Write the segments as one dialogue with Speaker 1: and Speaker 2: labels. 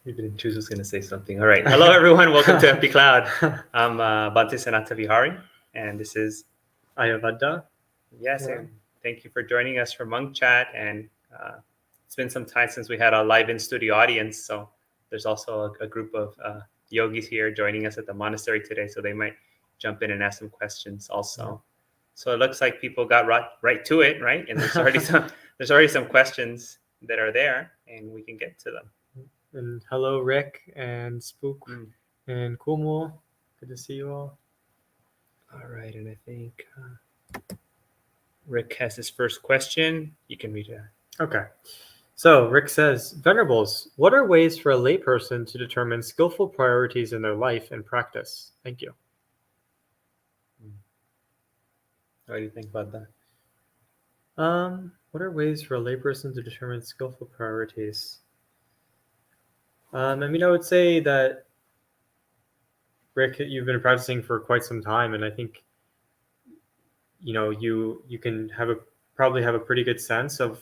Speaker 1: You didn't choose who's going to say something. All right. Hello, everyone. Welcome to Empty Cloud. I'm Bante Sanata Vihari, and this is
Speaker 2: Ayavada.
Speaker 1: Yes, and thank you for joining us for Monk Chat. And it's been some time since we had a live in-studio audience, so there's also a group of yogis here joining us at the monastery today, so they might jump in and ask some questions also. So it looks like people got right to it, right? And there's already some questions that are there, and we can get to them.
Speaker 2: And hello, Rick and Spook and Kumo. Good to see you all.
Speaker 1: All right, and I think Rick has his first question. You can read it.
Speaker 2: Okay. So Rick says, Venerables, what are ways for a layperson to determine skillful priorities in their life and practice? Thank you.
Speaker 1: What do you think about that?
Speaker 2: What are ways for a layperson to determine skillful priorities? I would say that, Rick, you've been practicing for quite some time, and I think, you can probably have a pretty good sense of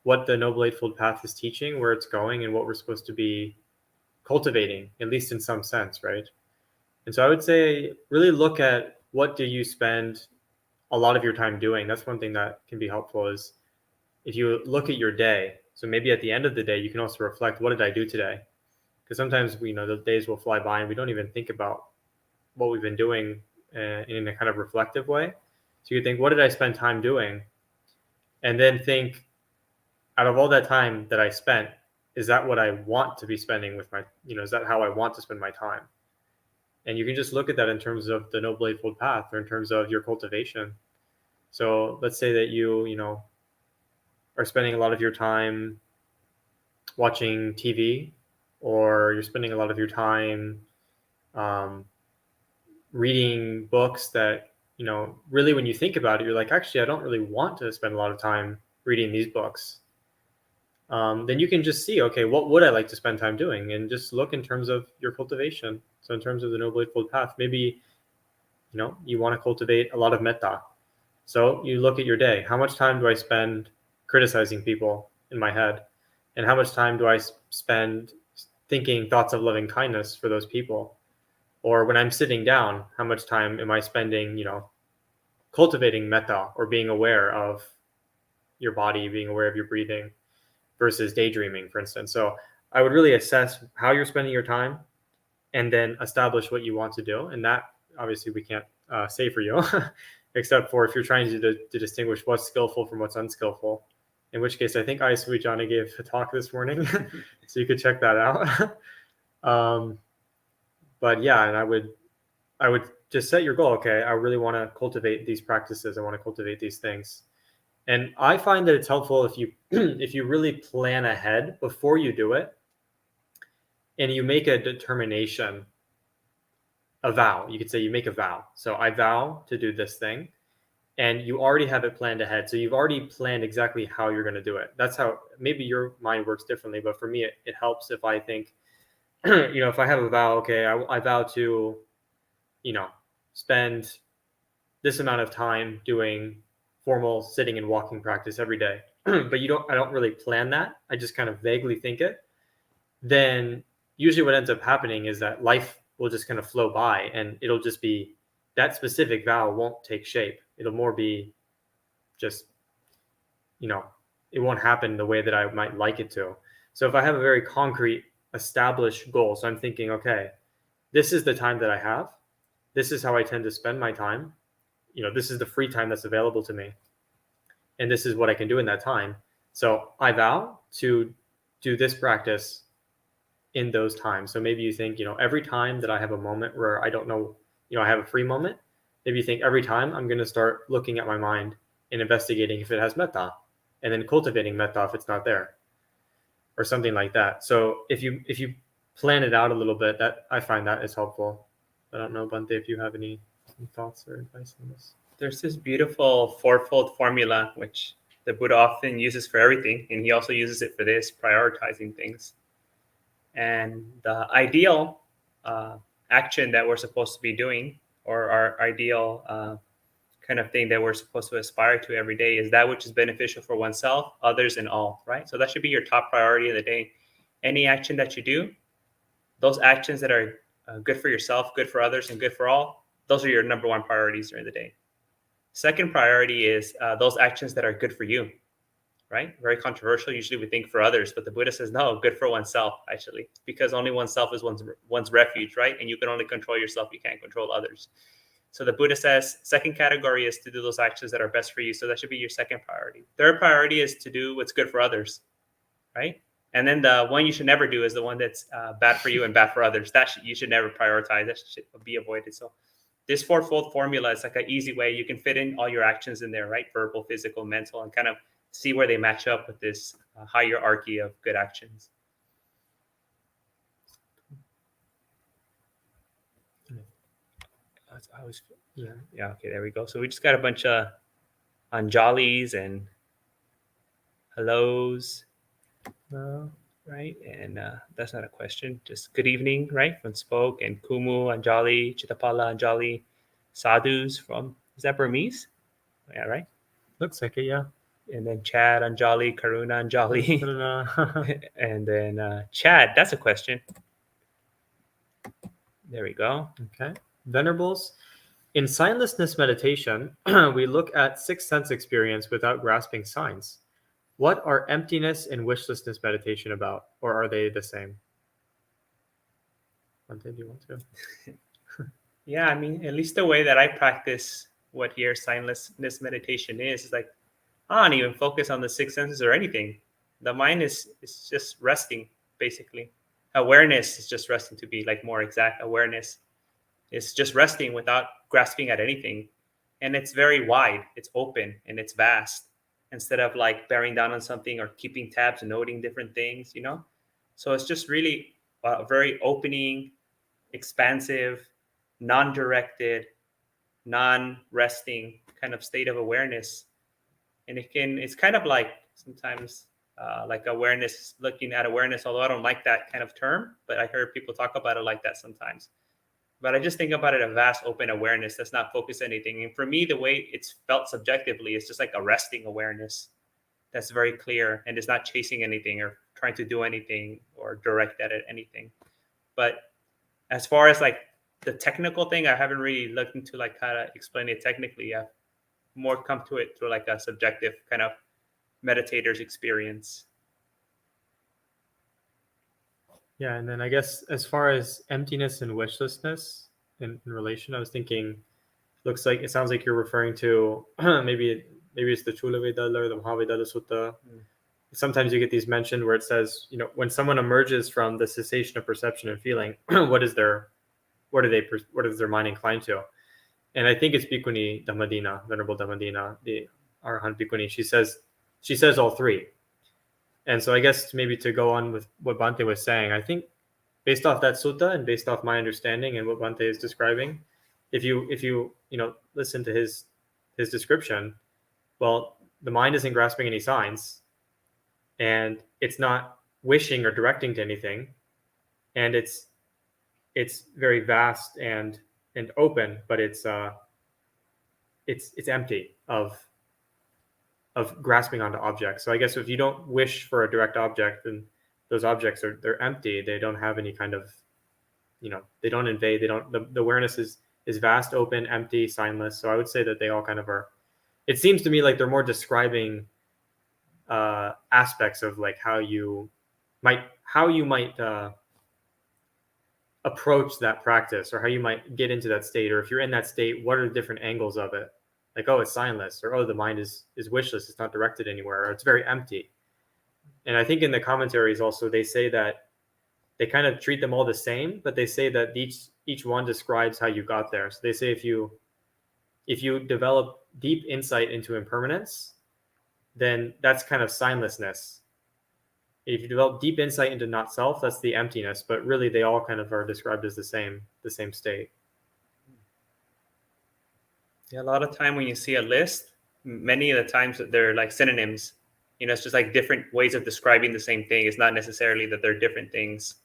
Speaker 2: what the Noble Eightfold Path is teaching, where it's going, and what we're supposed to be cultivating, at least in some sense, right? And so I would say really look at what do you spend a lot of your time doing. That's one thing that can be helpful is if you look at your day, so maybe at the end of the day, you can also reflect, what did I do today? Because sometimes the days will fly by and we don't even think about what we've been doing in a kind of reflective way. So you think, what did I spend time doing? And then think, out of all that time that I spent, is that what I want to be spending with my, is that how I want to spend my time? And you can just look at that in terms of the Noble Eightfold Path or in terms of your cultivation. So let's say that you are spending a lot of your time watching TV, or you're spending a lot of your time reading books that, really when you think about it, you're like, actually, I don't really want to spend a lot of time reading these books. Then you can just see, okay, what would I like to spend time doing? And just look in terms of your cultivation. So in terms of the Noble Eightfold Path, maybe, you want to cultivate a lot of metta. So you look at your day. How much time do I spend criticizing people in my head? And how much time do I spend thinking thoughts of loving kindness for those people? Or when I'm sitting down, how much time am I spending, cultivating metta or being aware of your body, being aware of your breathing versus daydreaming, for instance. So I would really assess how you're spending your time and then establish what you want to do. And that obviously we can't say for you, except for if you're trying to distinguish what's skillful from what's unskillful, in which case I think Ayasui gave a talk this morning, so you could check that out. But yeah, and I would just set your goal. Okay, I really want to cultivate these practices. I want to cultivate these things. And I find that it's helpful if you if you really plan ahead before you do it, and you make a determination, a vow. You could say you make a vow. So I vow to do this thing, and you already have it planned ahead. So you've already planned exactly how you're going to do it. That's how, maybe your mind works differently, but for me, it helps if I think, if I have a vow, okay, I vow to, spend this amount of time doing formal sitting and walking practice every day, but I don't really plan that. I just kind of vaguely think it. Then usually what ends up happening is that life will just kind of flow by, and it'll just be that specific vow won't take shape. It'll more be just, it won't happen the way that I might like it to. So if I have a very concrete established goal, so I'm thinking, okay, this is the time that I have. This is how I tend to spend my time. This is the free time that's available to me. And this is what I can do in that time. So I vow to do this practice in those times. So maybe you think, every time that I have a moment where I don't know, I have a free moment, maybe you think every time I'm going to start looking at my mind and investigating if it has metta, and then cultivating metta if it's not there, or something like that. So if you plan it out a little bit, that I find that is helpful. I don't know, Bante, if you have any thoughts or advice on this.
Speaker 1: There's this beautiful fourfold formula, which the Buddha often uses for everything, and he also uses it for this, prioritizing things. And the ideal action that we're supposed to be doing, or our ideal kind of thing that we're supposed to aspire to every day, is that which is beneficial for oneself, others, and all, right? So that should be your top priority of the day. Any action that you do those actions that are good for yourself, good for others, and good for all, those are your number one priorities during the day. Second priority is those actions that are good for you, right? Very controversial. Usually we think for others, but the Buddha says, no, good for oneself, actually, because only oneself is one's refuge, right? And you can only control yourself. You can't control others. So the Buddha says, second category is to do those actions that are best for you. So that should be your second priority. Third priority is to do what's good for others, right? And then the one you should never do is the one that's bad for you and bad for others. You should never prioritize. That should be avoided. So this fourfold formula is like an easy way. You can fit in all your actions in there, right? Verbal, physical, mental, and kind of see where they match up with this hierarchy of good actions. Yeah. Okay, there we go. So we just got a bunch of anjalis and hellos, right? And that's not a question. Just good evening, right? From Spoke, and Kumu Anjali, Chittapala Anjali, sadhus from, is that Burmese? Yeah, right?
Speaker 2: Looks like it, yeah.
Speaker 1: And then Chad Anjali, Karuna Anjali. And then Chad, that's a question. There we go.
Speaker 2: Okay. Venerables, in signlessness meditation, we look at sixth sense experience without grasping signs. What are emptiness and wishlessness meditation about, or are they the same? Bhante, do you want to?
Speaker 1: Yeah, I mean, at least the way that I practice what here signlessness meditation is like, I don't even focus on the six senses or anything. The mind is just resting, basically. Awareness is just resting, to be like more exact. Awareness is just resting without grasping at anything. And it's very wide, it's open, and it's vast. Instead of like bearing down on something or keeping tabs and noting different things, you know? So it's just really a very opening, expansive, non-directed, non-resting kind of state of awareness. And it's kind of like sometimes like awareness, looking at awareness, although I don't like that kind of term, but I heard people talk about it like that sometimes. But I just think about it a vast open awareness that's not focused on anything. And for me, the way it's felt subjectively is just like a resting awareness that's very clear and is not chasing anything or trying to do anything or direct at it anything. But as far as like the technical thing, I haven't really looked into like how to explain it technically. I've more come to it through like a subjective kind of meditator's experience.
Speaker 2: Yeah, and then I guess as far as emptiness and wishlessness in relation, I was thinking, it sounds like you're referring to maybe it's the Chula Vedala or the Mahavedala Sutta. Sometimes you get these mentioned where it says, when someone emerges from the cessation of perception and feeling, what is their mind inclined to? And I think it's Bhikkhuni Dhammadina, Venerable Dhammadina, the Arahant Bhikkhuni. She says all three. And so I guess maybe to go on with what Bhante was saying, I think based off that sutta and based off my understanding and what Bhante is describing, if you listen to his description, well, the mind isn't grasping any signs, and it's not wishing or directing to anything, and it's very vast and open, but it's empty of grasping onto objects. So I guess if you don't wish for a direct object, then those objects they're empty. They don't have any kind of, they don't invade. The awareness is vast, open, empty, signless. So I would say that they all kind of are. It seems to me like they're more describing aspects of like how you might approach that practice, or how you might get into that state, or if you're in that state, what are the different angles of it? Like, oh, it's signless, or oh, the mind is wishless, it's not directed anywhere, or it's very empty. And I think in the commentaries also they say that they kind of treat them all the same, but they say that each one describes how you got there. So they say if you develop deep insight into impermanence, then that's kind of signlessness. If you develop deep insight into not self, that's the emptiness. But really, they all kind of are described as the same state.
Speaker 1: Yeah, a lot of time when you see a list, many of the times they're like synonyms. It's just like different ways of describing the same thing. It's not necessarily that they're different things,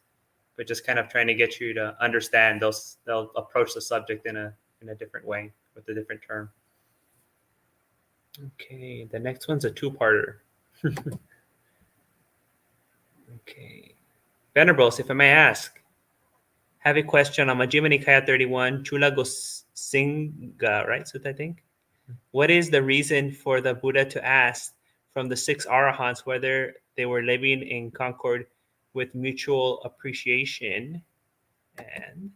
Speaker 1: but just kind of trying to get you to understand those. They'll approach the subject in a different way with a different term. Okay, the next one's a two-parter. Okay. Venerables, if I may ask, have a question on Majjhima Nikaya 31, Chula Gosinga, right? So I think. What is the reason for the Buddha to ask from the 6 arahants whether they were living in concord with mutual appreciation and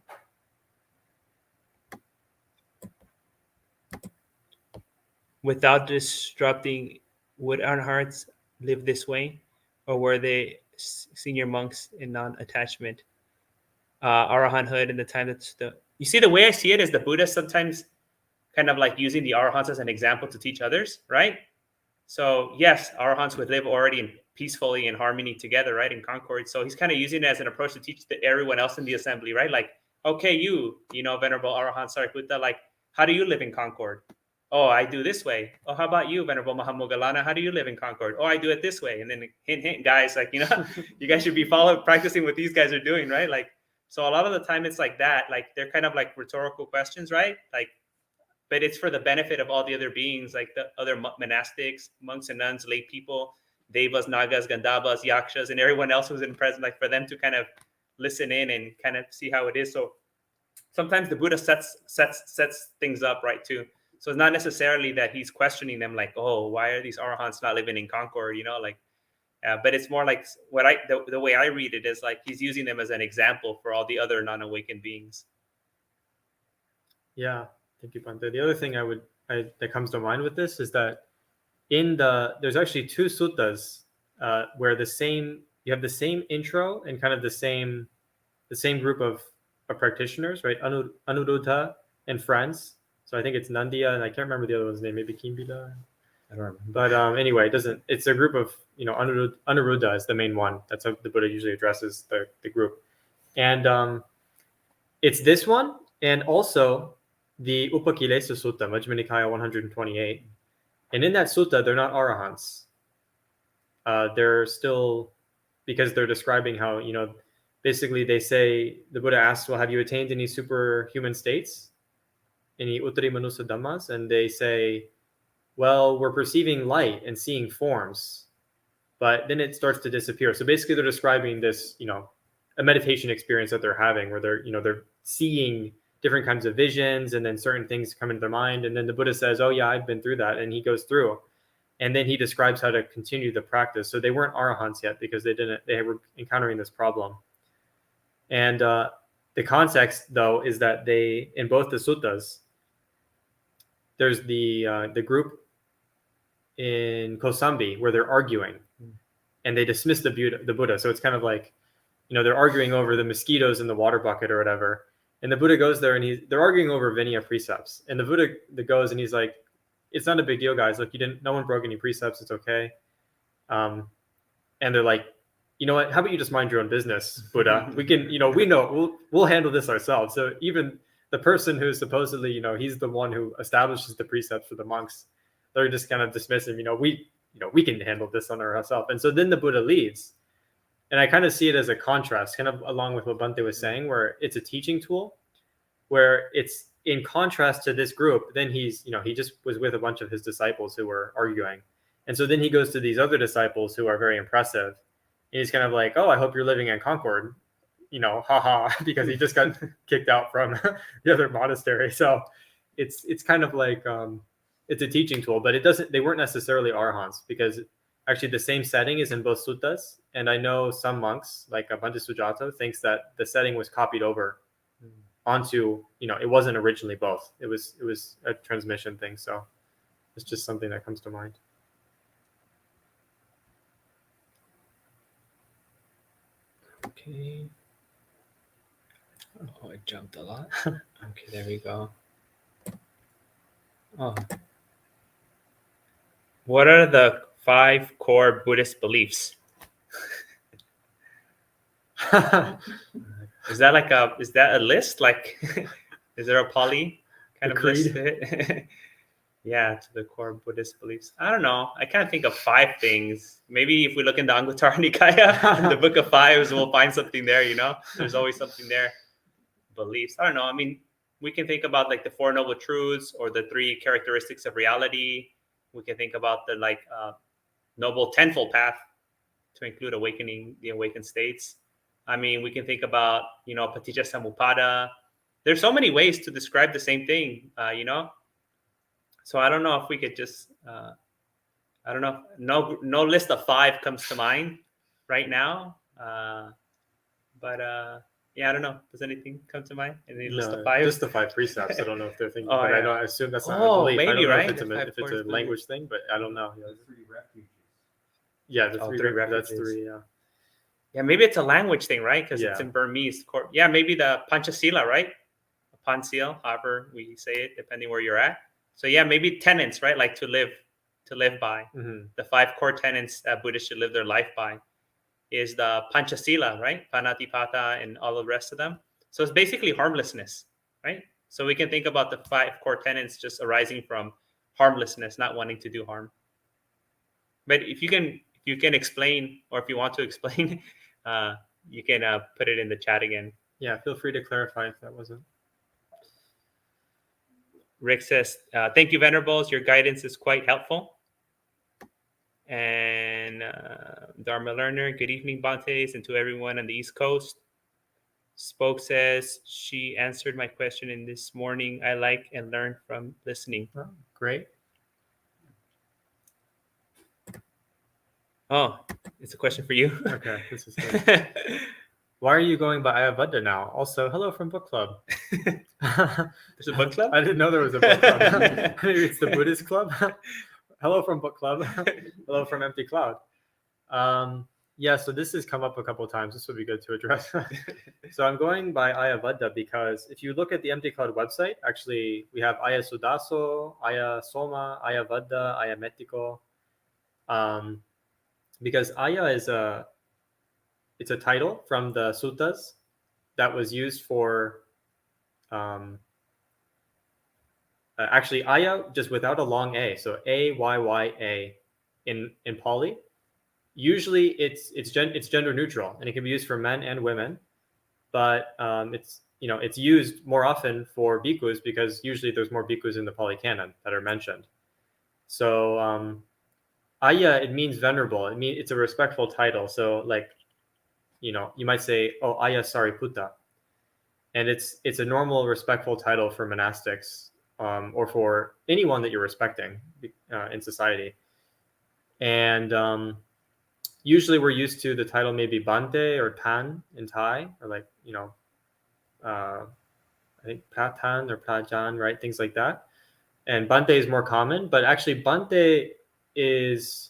Speaker 1: without disrupting? Would our hearts live this way, or were they senior monks in non-attachment, arahanthood in the time that's the? You see, the way I see it is the Buddha sometimes kind of like using the arahants as an example to teach others, right? So yes, arahants would live already peacefully in harmony together, right, in concord. So he's kind of using it as an approach to teach everyone else in the assembly, right? Like, okay, you know, Venerable Arahant Sariputta, like, how do you live in concord? Oh, I do this way. Oh, how about you, Venerable Mahamoggallana? How do you live in concord? Oh, I do it this way. And then hint, hint, guys, like, you know, you guys should be practicing what these guys are doing, right? Like, so a lot of the time it's like that. Like, they're kind of like rhetorical questions, right? Like, but it's for the benefit of all the other beings, like the other monastics, monks and nuns, lay people, devas, nagas, gandhabas, yakshas, and everyone else who's in present, like for them to kind of listen in and kind of see how it is. So sometimes the Buddha sets things up right too. So it's not necessarily that he's questioning them, like, oh, why are these arahants not living in concord, you know, like. But it's more like the way I read it is like he's using them as an example for all the other non-awakened beings.
Speaker 2: Yeah. Thank you, Bhante. The other thing that comes to mind with this is that there's actually 2 suttas where you have the same intro and kind of the same group of practitioners, right? Anuruddha and friends. So I think it's Nandiya, and I can't remember the other one's name. Maybe Kimbila. I don't remember. But anyway, it's a group of, you know, Anuruddha is the main one. That's how the Buddha usually addresses the group, and it's this one, and also the Upakilesa Sutta, Majjhima Nikaya 128. And in that sutta, they're not arahants. They're still, because they're describing how, you know, basically they say, the Buddha asks, well, have you attained any superhuman states? Any uttari manusa dhammas? And they say, well, we're perceiving light and seeing forms, but then it starts to disappear. So basically they're describing this, you know, a meditation experience that they're having where they're seeing different kinds of visions, and then certain things come into their mind. And then the Buddha says, oh yeah, I've been through that. And he goes through, and then he describes how to continue the practice. So they weren't arahants yet because they were encountering this problem. And the context though, is that they, in both the suttas, there's the group in Kosambi where they're arguing and they dismiss the Buddha. So it's kind of like, you know, they're arguing over the mosquitoes in the water bucket or whatever. And the Buddha goes there and they're arguing over Vinaya precepts. And the Buddha goes and he's like, it's not a big deal, guys. Look, no one broke any precepts. It's okay. And they're like, you know what? How about you just mind your own business, Buddha? We can, you know, we'll handle this ourselves. So even the person who's supposedly, you know, he's the one who establishes the precepts for the monks, they're just kind of dismissing, we can handle this on ourselves. And so then the Buddha leaves. And I kind of see it as a contrast, kind of along with what Bhante was saying, where it's a teaching tool, where it's in contrast to this group. Then he just was with a bunch of his disciples who were arguing. And so then he goes to these other disciples who are very impressive. And he's kind of like, oh, I hope you're living in concord, you know, haha, because he just got kicked out from the other monastery. So it's kind of like, it's a teaching tool, but they weren't necessarily arahants, because actually the same setting is in both suttas. And I know some monks, like Bhante Sujato, thinks that the setting was copied over onto, you know, it wasn't originally both. It was a transmission thing. So it's just something that comes to mind.
Speaker 1: Okay. Oh, it jumped a lot. Okay, there we go. Oh. What are the 5 core Buddhist beliefs? Is that a list? Like, is there a Pali kind of list? Yeah, to the core Buddhist beliefs. I don't know. I kind of think of 5 things. Maybe if we look in the Anguttara Nikaya, in the Book of Fives, we'll find something there, you know? There's always something there. Beliefs. I don't know. I mean, we can think about like the 4 Noble Truths or the 3 characteristics of reality. We can think about the Noble Tenfold Path to include the awakened states. I mean, we can think about, paticca samuppada. There's so many ways to describe the same thing, So I don't know if we could just, I don't know. No list of 5 comes to mind right now. But yeah, I don't know. Does anything come to mind? Any list of 5?
Speaker 2: Just the 5 precepts. I don't know if they're thinking,
Speaker 1: Oh,
Speaker 2: but
Speaker 1: yeah.
Speaker 2: I assume that's not a belief.
Speaker 1: Maybe,
Speaker 2: I don't know
Speaker 1: right?
Speaker 2: if it's a language thing, but I don't know.
Speaker 3: The 3 refuges.
Speaker 2: Yeah, the 3
Speaker 1: refuges.
Speaker 2: That's 3. Yeah.
Speaker 1: Yeah, maybe it's a language thing, right? Because it's
Speaker 2: Yeah.
Speaker 1: in Burmese. Yeah, maybe the Panchasila, right? Pansil, however we say it, depending where you're at. So yeah, maybe tenets, right? Like to live by.
Speaker 2: Mm-hmm.
Speaker 1: The 5 core tenets that Buddhists should live their life by is the Panchasila, right? Panatipata and all the rest of them. So it's basically harmlessness, right? So we can think about the 5 core tenets just arising from harmlessness, not wanting to do harm. But if you can explain, or if you want to explain, you can put it in the chat again.
Speaker 2: Yeah, feel free to clarify if that wasn't.
Speaker 1: Rick says, thank you, Venerables. Your guidance is quite helpful. And Dharma Learner, good evening, Bantes, and to everyone on the East Coast. Spoke says, she answered my question in this morning. I like and learn from listening.
Speaker 2: Oh, great.
Speaker 1: Oh, it's a question for you.
Speaker 2: Okay, this is good. Why are you going by Ayurveda now? Also, hello from book club.
Speaker 1: There's a book club?
Speaker 2: I didn't know there was a book club. Maybe it's the Buddhist club. Hello from book club. Hello from empty cloud. Yeah, so this has come up a couple of times. This would be good to address. So I'm going by Ayurveda because if you look at the Empty Cloud website, actually we have Aya Sudaso, Aya Soma, Ayurveda, Aya Metiko. Because Aya is it's a title from the suttas that was used for actually Aya just without a long A, so Ayya in Pali. Usually it's gender neutral and it can be used for men and women, but it's used more often for bhikkhus because usually there's more bhikkhus in the Pali Canon that are mentioned. So Ayya, it means venerable. It's a respectful title. So like, you might say, oh, Ayya Sariputta. And it's a normal respectful title for monastics or for anyone that you're respecting in society. And usually we're used to the title maybe Bante or Tan in Thai, or like, I think Pratan or Prajan, right? Things like that. And Bante is more common, but actually Bante is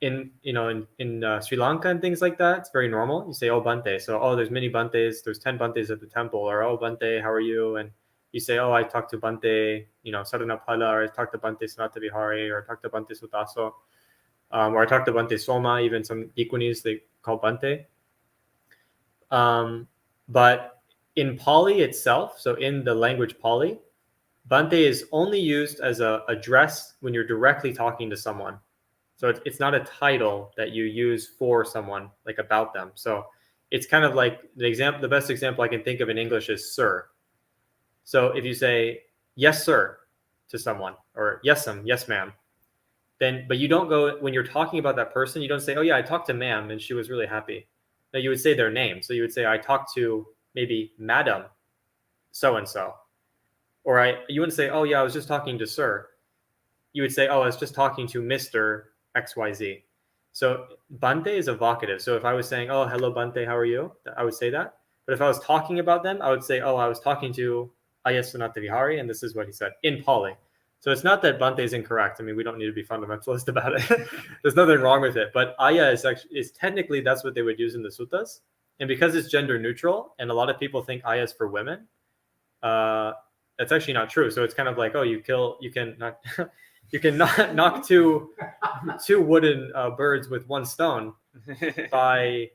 Speaker 2: in Sri Lanka and things like that. It's very normal. You say, oh, Bante. So, oh, there's many Bantes. There's 10 Bantes at the temple. Or, oh, Bante, how are you? And you say, oh, I talked to Bante, Saranapala, or I talked to Bante Sanata Vihari, or I talked to Bante Sutaso, or I talked to Bante Soma, even some Bhikkhunis they call Bante. But in Pali itself, so in the language Pali, Bante is only used as a address when you're directly talking to someone. So it's not a title that you use for someone, like about them. So it's kind of like the best example I can think of in English is sir. So if you say, yes, sir, to someone, or yes, ma'am, but you don't go, when you're talking about that person, you don't say, oh yeah, I talked to ma'am and she was really happy. No, you would say their name. So you would say, I talked to maybe madam so-and-so. Or you wouldn't say, oh yeah, I was just talking to sir. You would say, oh, I was just talking to Mr. XYZ. So Bante is evocative. So if I was saying, oh, hello Bante, how are you? I would say that. But if I was talking about them, I would say, oh, I was talking to Ayya Sanata Vihari, and this is what he said in Pali. So it's not that Bante is incorrect. I mean, we don't need to be fundamentalist about it. There's nothing wrong with it. But Ayya is technically, that's what they would use in the suttas. And because it's gender neutral, and a lot of people think Ayya is for women, that's actually not true. So it's kind of like, oh, you can knock two wooden birds with one stone by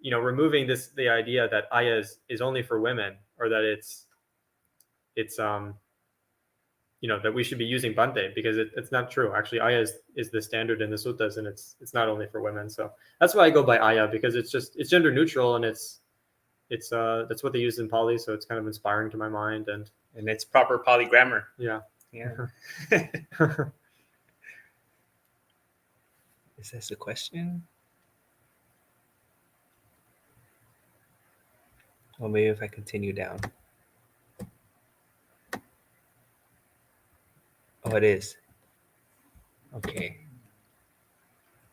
Speaker 2: removing the idea that Ayya is only for women, or that it's that we should be using Bante, because it's not true. Actually, Ayya is the standard in the suttas, and it's not only for women. So that's why I go by Ayya, because it's gender neutral, and it's that's what they use in Pali. So it's kind of inspiring to my mind, and
Speaker 1: it's proper Pali grammar.
Speaker 2: Yeah.
Speaker 1: Is this a question? Well, maybe if I continue down. Oh, it is. Okay.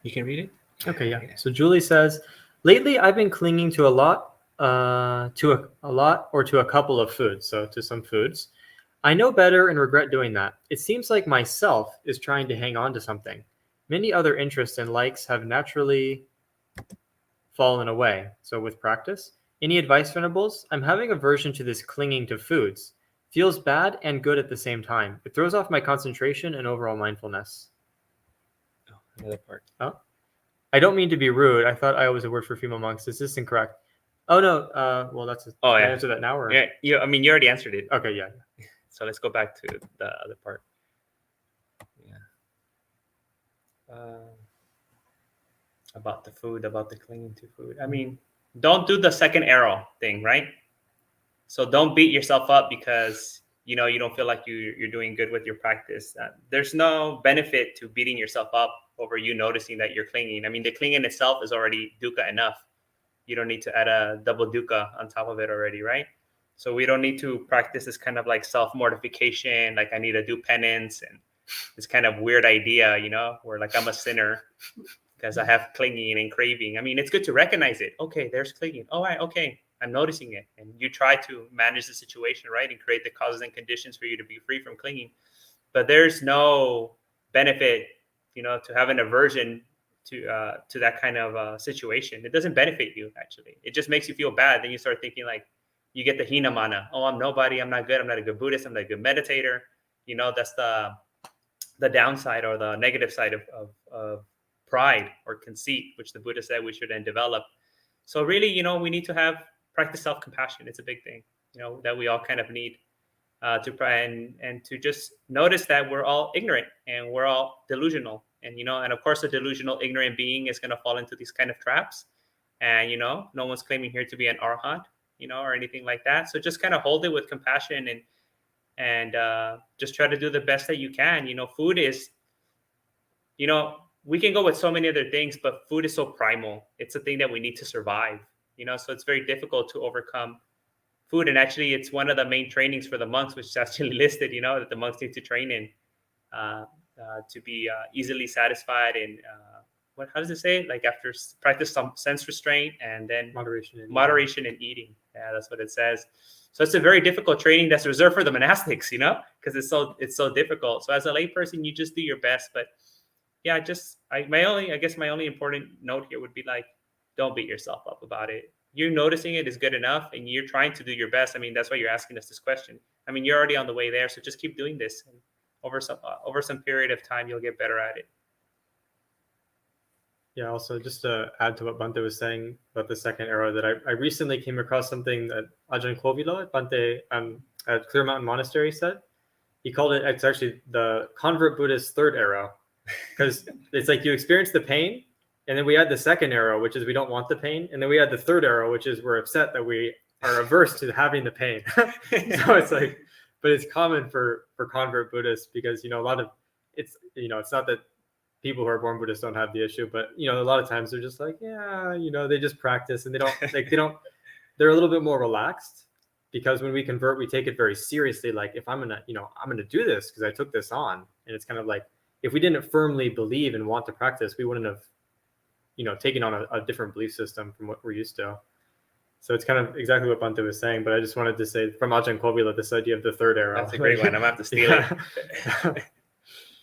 Speaker 1: You can read it?
Speaker 2: Okay, yeah. So Julie says, lately I've been clinging to a lot, to a lot or to a couple of foods. So to some foods. I know better and regret doing that. It seems like myself is trying to hang on to something. Many other interests and likes have naturally fallen away. So with practice, any advice, Venables? I'm having aversion to this clinging to foods. Feels bad and good at the same time. It throws off my concentration and overall mindfulness.
Speaker 1: Oh, another part.
Speaker 2: Oh, I don't mean to be rude. I thought I was a word for female monks. Is this incorrect? Oh no. Well, that's. Can I answer that now or?
Speaker 1: Yeah. You already answered it.
Speaker 2: Okay. Yeah.
Speaker 1: So let's go back to the other part. Yeah. About the food, about the clinging to food. I mean, don't do the second arrow thing, right? So don't beat yourself up because you don't feel like you're doing good with your practice. There's no benefit to beating yourself up over you noticing that you're clinging. I mean, the clinging itself is already dukkha enough. You don't need to add a double dukkha on top of it already, right? So we don't need to practice this kind of like self-mortification, like I need to do penance and this kind of weird idea, where like I'm a sinner because I have clinging and craving. I mean, it's good to recognize it. Okay, there's clinging. Oh, right, okay, I'm noticing it. And you try to manage the situation, right? And create the causes and conditions for you to be free from clinging. But there's no benefit, to have an aversion to that kind of situation. It doesn't benefit you, actually. It just makes you feel bad. Then you start thinking like, you get the hinamana. Oh, I'm nobody. I'm not good. I'm not a good Buddhist. I'm not a good meditator. That's the downside or the negative side of pride or conceit, which the Buddha said we should then develop. So really, we need to practice self-compassion. It's a big thing, that we all kind of need to try and to just notice that we're all ignorant and we're all delusional. And, and of course, a delusional, ignorant being is going to fall into these kind of traps. And, no one's claiming here to be an arhat, or anything like that. So just kind of hold it with compassion and just try to do the best that you can. Food is, we can go with so many other things, but food is so primal. It's a thing that we need to survive, so it's very difficult to overcome food. And actually, it's one of the main trainings for the monks, which is actually listed, that the monks need to train in to be easily satisfied. And how does it say? Like after practice some sense restraint and then moderation in eating. Yeah, that's what it says. So it's a very difficult training that's reserved for the monastics, because it's so difficult. So as a layperson, you just do your best. But yeah, my only important note here would be like, don't beat yourself up about it. You're noticing it is good enough, and you're trying to do your best. I mean, that's why you're asking us this question. I mean, you're already on the way there, so just keep doing this. And over some period of time, you'll get better at it.
Speaker 2: Yeah, also just to add to what Bante was saying about the second arrow, that I recently came across something that Ajahn Kovilo at Bante at Clear Mountain Monastery said. He called it's actually the convert Buddhist third arrow, because it's like you experience the pain, and then we add the second arrow, which is we don't want the pain, and then we add the third arrow, which is we're upset that we are averse to having the pain. So it's like, but it's common for convert Buddhists because a lot of it's not that people who are born Buddhists don't have the issue, but a lot of times they're just like, yeah, they just practice and they're a little bit more relaxed, because when we convert, we take it very seriously. Like if I'm gonna do this because I took this on, and it's kind of like, if we didn't firmly believe and want to practice, we wouldn't have taken on a different belief system from what we're used to. So it's kind of exactly what Bante was saying, but I just wanted to say from Ajahn Kovila, this idea of the third arrow.
Speaker 1: That's a great one. I'm gonna have to steal it.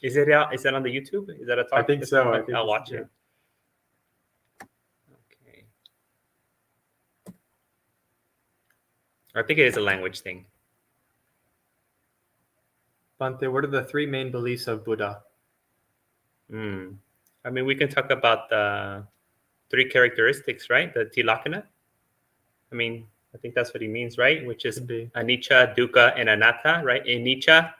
Speaker 1: Is it on the YouTube? Is that a talk?
Speaker 2: I think so.
Speaker 1: I'll watch it. Okay. I think it is a language thing.
Speaker 2: Bante, what are the three main beliefs of Buddha?
Speaker 1: I mean, we can talk about the three characteristics, right? The tilakkhana. I mean, I think that's what he means, right? Which is anicca, dukkha, and anatta, right? Anicca,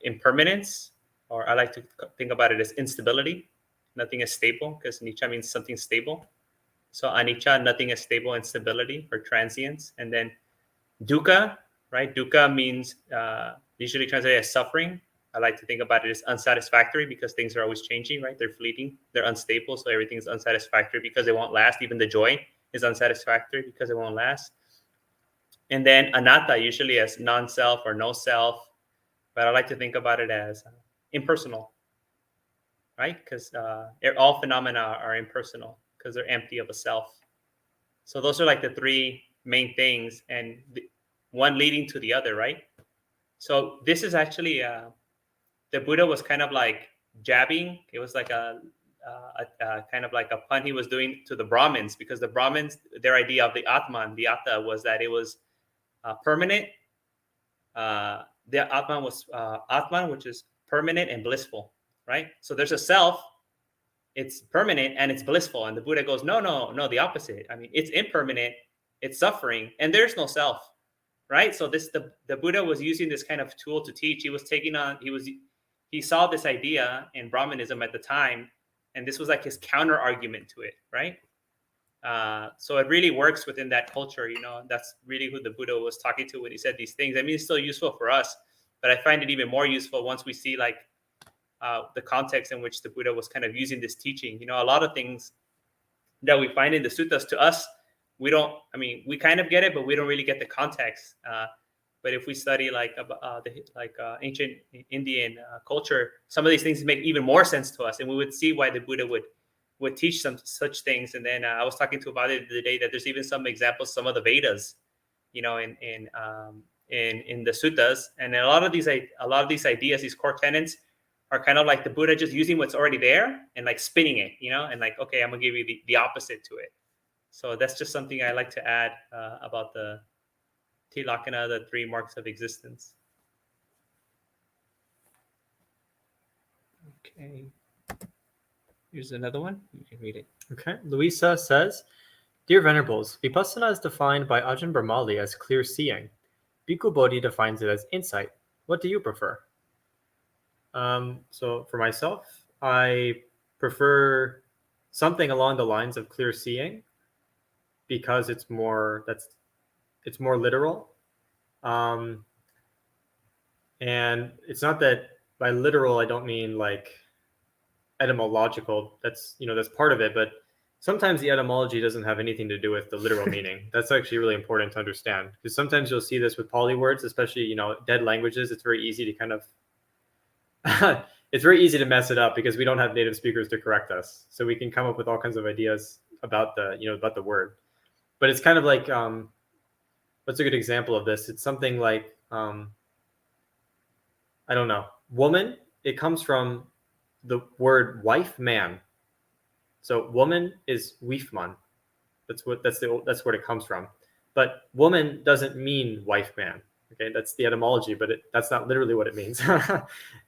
Speaker 1: impermanence, or I like to think about it as instability. Nothing is stable, because anicca means something stable. So anicca, nothing is stable, instability or transience. And then dukkha, right? Dukkha means usually translated as suffering. I like to think about it as unsatisfactory, because things are always changing, right? They're fleeting, they're unstable, so everything is unsatisfactory because it won't last. Even the joy is unsatisfactory because it won't last. And then anatta, usually as non-self or no self, but I like to think about it as impersonal, right? Because all phenomena are impersonal because they're empty of a self. So those are like the three main things, and one leading to the other, right? So this is actually the Buddha was kind of like jabbing. It was like a kind of like a pun he was doing to the Brahmins, because the Brahmins, their idea of the Atman, the Atta, was that it was permanent. The Atman was Atman, which is permanent and blissful, right? So there's a self, it's permanent and it's blissful, and the Buddha goes, no, the opposite. I mean, it's impermanent, it's suffering, and there's no self, right? So the Buddha was using this kind of tool to teach. He saw this idea in Brahmanism at the time, and this was like his counter argument to it, right? So it really works within that culture, that's really who the Buddha was talking to when he said these things. I mean, it's still useful for us, but I find it even more useful once we see like the context in which the Buddha was kind of using this teaching. A lot of things that we find in the suttas, to us, we kind of get it, but we don't really get the context. But if we study like ancient Indian culture, some of these things make even more sense to us, and we would see why the Buddha would teach some such things. And then I was talking to about it the other day that there's even some examples, some of the Vedas, in the suttas, and a lot of these ideas, these core tenets, are kind of like the Buddha just using what's already there and like spinning it, and like, okay, I'm gonna give you the opposite to it. So that's just something I like to add about the Tilakkhana, the three marks of existence. Okay. Here's another one. You can read it.
Speaker 2: Okay. Louisa says, Dear Venerables, Vipassana is defined by Ajahn Brahmali as clear seeing. Bhikkhu Bodhi defines it as insight. What do you prefer? So for myself, I prefer something along the lines of clear seeing, because it's more literal. And it's not that by literal I don't mean like etymological. That's part of it, but sometimes the etymology doesn't have anything to do with the literal meaning. That's actually really important to understand, because sometimes you'll see this with Pali words, especially dead languages. It's very easy to kind of it's very easy to mess it up because we don't have native speakers to correct us, so we can come up with all kinds of ideas about the word. But it's kind of like what's a good example of this? It's something like I don't know, woman. It comes from the word wife, man. So woman is wifman. That's where it comes from. But woman doesn't mean wife, man. Okay, that's the etymology, but that's not literally what it means.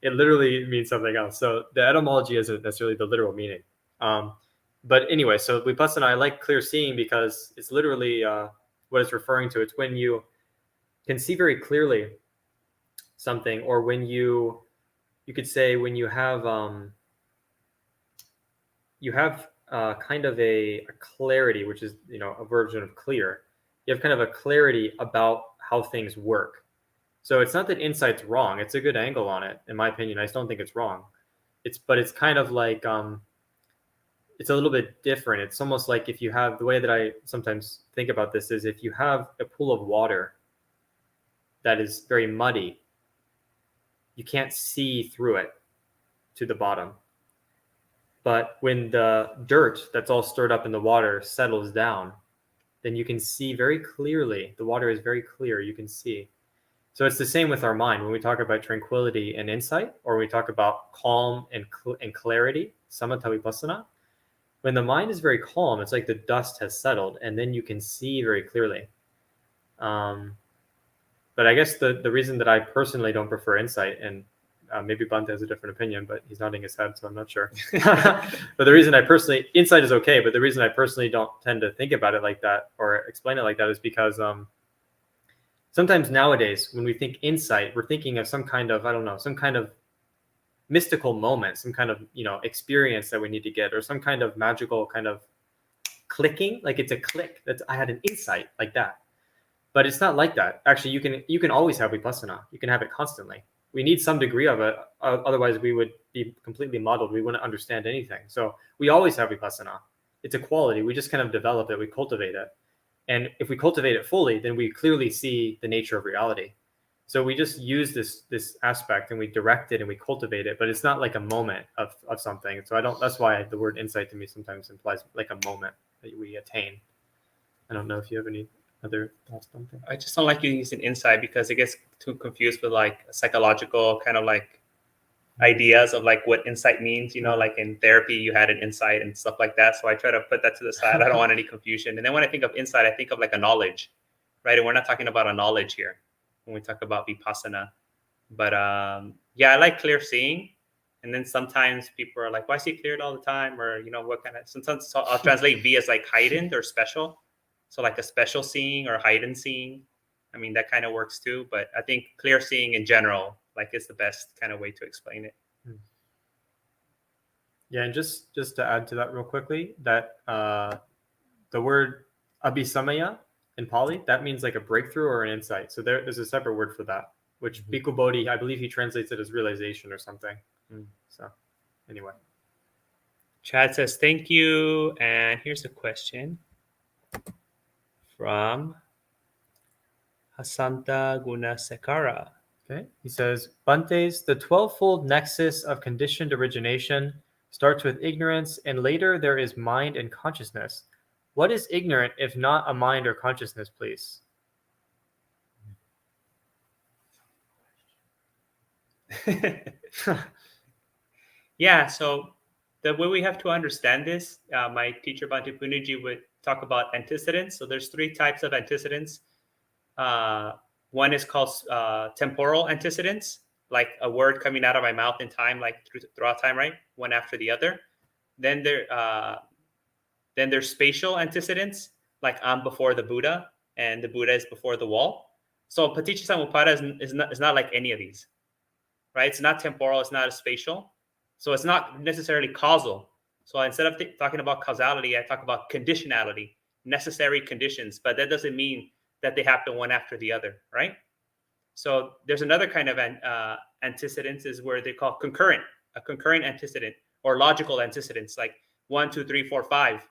Speaker 2: It literally means something else. So the etymology isn't necessarily the literal meaning. But anyway, so Vipassana, I like clear seeing because it's literally what it's referring to. It's when you can see very clearly something, or when you could say when you have kind of a clarity, which is a version of clear. You have kind of a clarity about how things work. So it's not that insight's wrong. It's a good angle on it, in my opinion. I just don't think it's wrong. But it's kind of like it's a little bit different. It's almost like if you have, the way that I sometimes think about this is, if you have a pool of water that is very muddy, you can't see through it to the bottom. But when the dirt that's all stirred up in the water settles down, then you can see very clearly. The water is very clear. You can see. So it's the same with our mind. When we talk about tranquility and insight, or we talk about calm and clarity, samatha vipassana, when the mind is very calm, it's like the dust has settled, and then you can see very clearly. But I guess the reason that I personally don't prefer insight, and maybe Bhante has a different opinion, but he's nodding his head, so I'm not sure. But the reason insight is okay, but the reason I personally don't tend to think about it like that or explain it like that is because sometimes nowadays when we think insight, we're thinking of some kind of, some kind of mystical moment, some kind of, experience that we need to get, or some kind of magical kind of clicking, like it's a click. I had an insight like that. But it's not like that. Actually, you can always have vipassana. You can have it constantly. We need some degree of it. Otherwise, we would be completely muddled. We wouldn't understand anything. So we always have vipassana. It's a quality. We just kind of develop it. We cultivate it. And if we cultivate it fully, then we clearly see the nature of reality. So we just use this aspect and we direct it and we cultivate it, but it's not like a moment of something. So that's why the word insight to me sometimes implies like a moment that we attain. I don't know if you have any other thoughts on that.
Speaker 1: I just don't like using insight because it gets too confused with like psychological kind of like ideas of like what insight means, like in therapy you had an insight and stuff like that. So I try to put that to the side. I don't want any confusion. And then when I think of insight, I think of like a knowledge, right? And we're not talking about a knowledge here when we talk about vipassana. But I like clear seeing. And then sometimes people are like, why see clear all the time? Or, what kind of, sometimes I'll translate V as like heightened or special. So like a special seeing or heightened seeing. I mean, that kind of works too. But I think clear seeing in general, like, is the best kind of way to explain it.
Speaker 2: Yeah, and just to add to that real quickly, that the word abhisamaya in Pali, that means like a breakthrough or an insight. So there's a separate word for that, which Bhikkhu Bodhi, I believe he translates it as realization or something. So anyway.
Speaker 1: Chad says, thank you. And here's a question from Hasanta Gunasekara.
Speaker 2: Okay. He says, Bhantes, the 12-fold nexus of conditioned origination starts with ignorance, and later there is mind and consciousness. What is ignorant if not a mind or consciousness, please?
Speaker 1: Yeah, so the way we have to understand this, my teacher Bhante Puniji would talk about antecedents. So there's 3 types of antecedents. One is called temporal antecedents, like a word coming out of my mouth in time, like throughout time, right? One after the other. Then there's spatial antecedents, like I'm before the Buddha and the Buddha is before the wall. So Paticcasamuppada is not like any of these, right? It's not temporal, it's not spatial. So it's not necessarily causal. So instead of talking about causality, I talk about conditionality, necessary conditions, but that doesn't mean that they happen one after the other, right? So there's another kind of antecedents is where they call a concurrent antecedent or logical antecedents, like 1, 2, 3, 4, 5.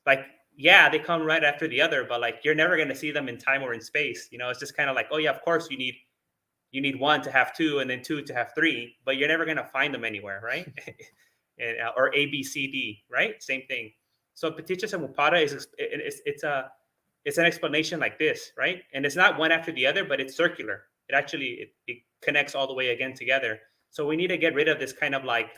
Speaker 1: Like, yeah, they come right after the other, but like you're never going to see them in time or in space. It's just kind of like, oh yeah, of course you need 1 to have 2 and then 2 to have 3, but you're never going to find them anywhere, right? Or A, B, C, D, right? Same thing. So Paticcasamuppada it's an explanation like this, right? And it's not one after the other, but it's circular. It connects all the way again together. So we need to get rid of this kind of like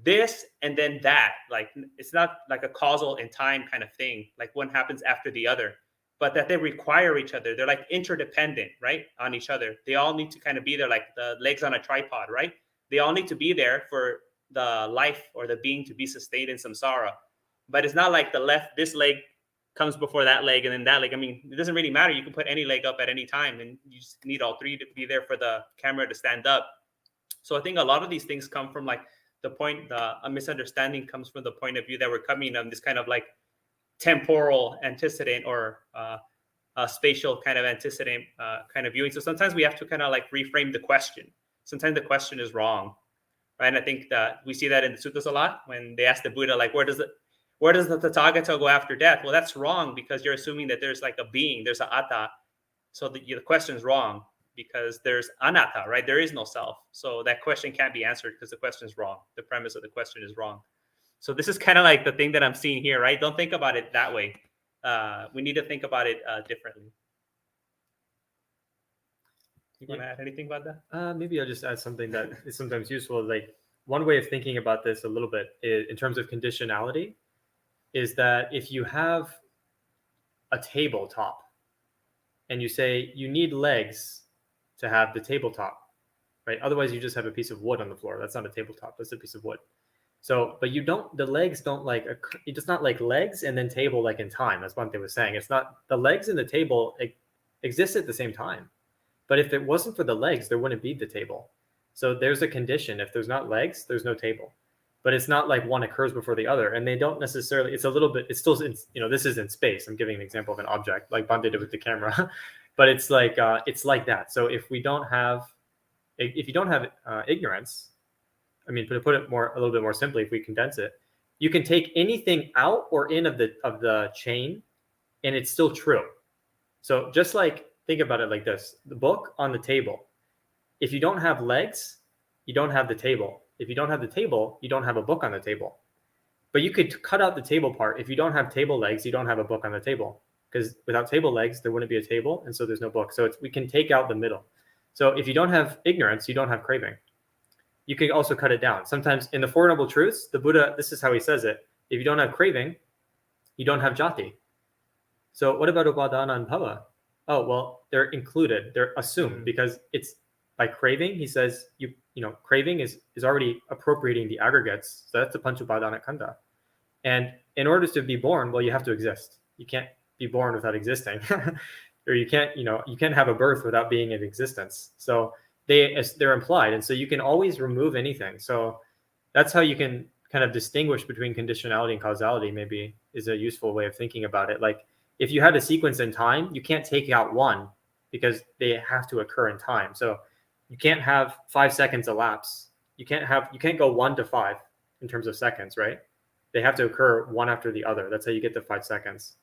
Speaker 1: this and then that. Like it's not like a causal in time kind of thing, like one happens after the other, but that they require each other. They're like interdependent, right? On each other. They all need to kind of be there like the legs on a tripod, right? They all need to be there for the life or the being to be sustained in samsara. But it's not like this leg comes before that leg and then that leg. I mean, it doesn't really matter. You can put any leg up at any time and you just need all 3 to be there for the camera to stand up. So I think a lot of these things come from like a misunderstanding comes from the point of view that we're coming on this kind of like temporal antecedent or a spatial kind of antecedent kind of viewing. So sometimes we have to kind of like reframe the question. Sometimes the question is wrong, right? And I think that we see that in the suttas a lot when they ask the Buddha, like, where does the Tathagata go after death? Well, that's wrong because you're assuming that there's like a being, there's an atta. So the question is wrong because there's anatta, right? There is no self. So that question can't be answered because the question is wrong. The premise of the question is wrong. So this is kind of like the thing that I'm seeing here, right? Don't think about it that way. We need to think about it differently. You want to add anything about that?
Speaker 2: Maybe I'll just add something that is sometimes useful. Like one way of thinking about this a little bit is, in terms of conditionality, is that if you have a tabletop and you say you need legs to have the tabletop, right? Otherwise you just have a piece of wood on the floor. That's not a tabletop, that's a piece of wood. So, but the legs don't like, it's not like legs and then table like in time. That's what they was saying. It's not, the legs and the table exist at the same time. But if it wasn't for the legs, there wouldn't be the table. So there's a condition. If there's not legs, there's no table. But it's not like one occurs before the other. And they don't necessarily, it's a little bit, it's still, this is in space. I'm giving an example of an object like Bhante did with the camera. But it's like that. So if you don't have ignorance, I mean, to put it a little bit more simply, if we condense it, you can take anything out or in of the chain and it's still true. So just like, think about it like this: the book on the table. If you don't have legs, you don't have the table. If you don't have the table, you don't have a book on the table. But you could cut out the table part. If you don't have table legs, you don't have a book on the table, because without table legs, there wouldn't be a table, and so there's no book. So we can take out the middle. So if you don't have ignorance, you don't have craving. You can also cut it down. Sometimes in the Four Noble Truths, the Buddha, this is how he says it: if you don't have craving, you don't have jati. So what about upadana and bhava? Oh, well, they're included. They're assumed because it's by craving. He says you know craving is already appropriating the aggregates. So that's the panchupadana khandha. And in order to be born, well, you have to exist. You can't be born without existing, or you can't have a birth without being in existence. So they're implied, and so you can always remove anything. So that's how you can kind of distinguish between conditionality and causality. Maybe is a useful way of thinking about it. Like, if you had a sequence in time, you can't take out one because they have to occur in time. So you can't have 5 seconds elapse. You can't go 1 to 5 in terms of seconds, right? They have to occur one after the other. That's how you get to 5 seconds.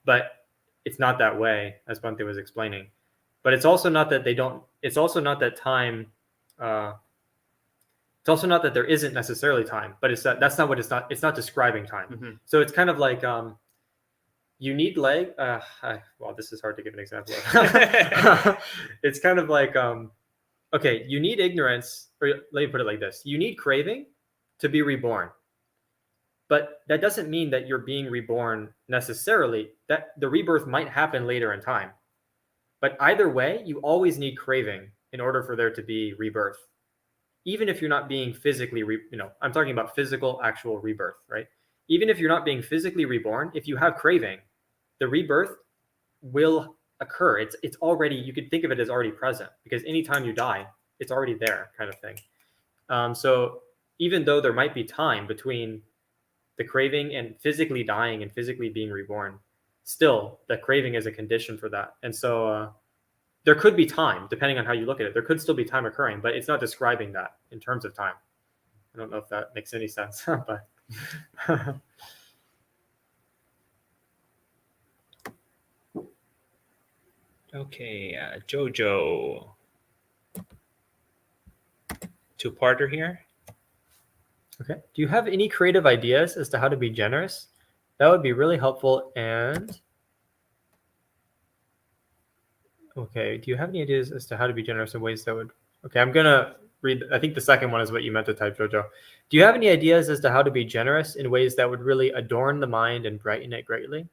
Speaker 2: But it's not that way, as Bhante was explaining. But it's also not that it's also not that time, it's also not that there isn't necessarily time, but that's not what it's not describing time.
Speaker 1: Mm-hmm.
Speaker 2: So it's kind of like, you need leg. Well, this is hard to give an example of. It's kind of like, okay, you need ignorance, or let me put it like this: you need craving to be reborn, but that doesn't mean that you're being reborn necessarily. That the rebirth might happen later in time, but either way, you always need craving in order for there to be rebirth, even if you're not being physically, I'm talking about physical, actual rebirth, right? Even if you're not being physically reborn, if you have craving, the rebirth will occur. It's already, you could think of it as already present, because anytime you die, it's already there, kind of thing. So even though there might be time between the craving and physically dying and physically being reborn, still the craving is a condition for that. And so there could be time, depending on how you look at it. There could still be time occurring, but it's not describing that in terms of time. I don't know if that makes any sense, but
Speaker 1: Okay, Jojo. Two-parter here.
Speaker 2: Okay. Do you have any creative ideas as to how to be generous? That would be really helpful. And okay, do you have any ideas as to how to be generous in ways that would... Okay, I'm gonna read. I think the second one is what you meant to type, Jojo. Do you have any ideas as to how to be generous in ways that would really adorn the mind and brighten it greatly?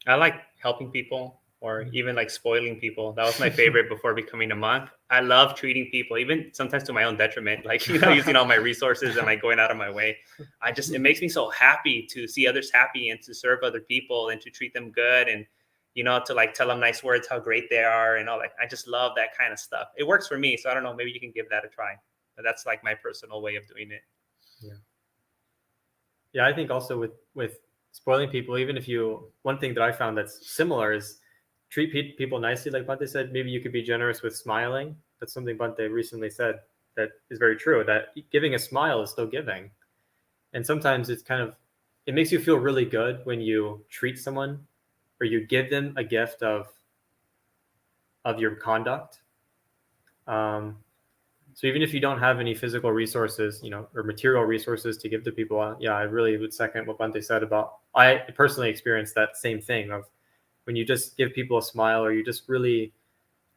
Speaker 1: I like helping people, or even like spoiling people. That was my favorite before becoming a monk. I love treating people, even sometimes to my own detriment, like, using all my resources and like going out of my way. It makes me so happy to see others happy and to serve other people and to treat them good, and, to like tell them nice words, how great they are and all that. I just love that kind of stuff. It works for me. So I don't know, maybe you can give that a try. But that's like my personal way of doing it.
Speaker 2: Yeah, I think also with spoiling people, even if one thing that I found that's similar is treat people nicely. Like Bhante said, maybe you could be generous with smiling. That's something Bhante recently said that is very true, that giving a smile is still giving. And sometimes it makes you feel really good when you treat someone or you give them a gift of your conduct. So even if you don't have any physical resources, or material resources to give to people, I really would second what Bhante said about, I personally experienced that same thing of when you just give people a smile, or you just really,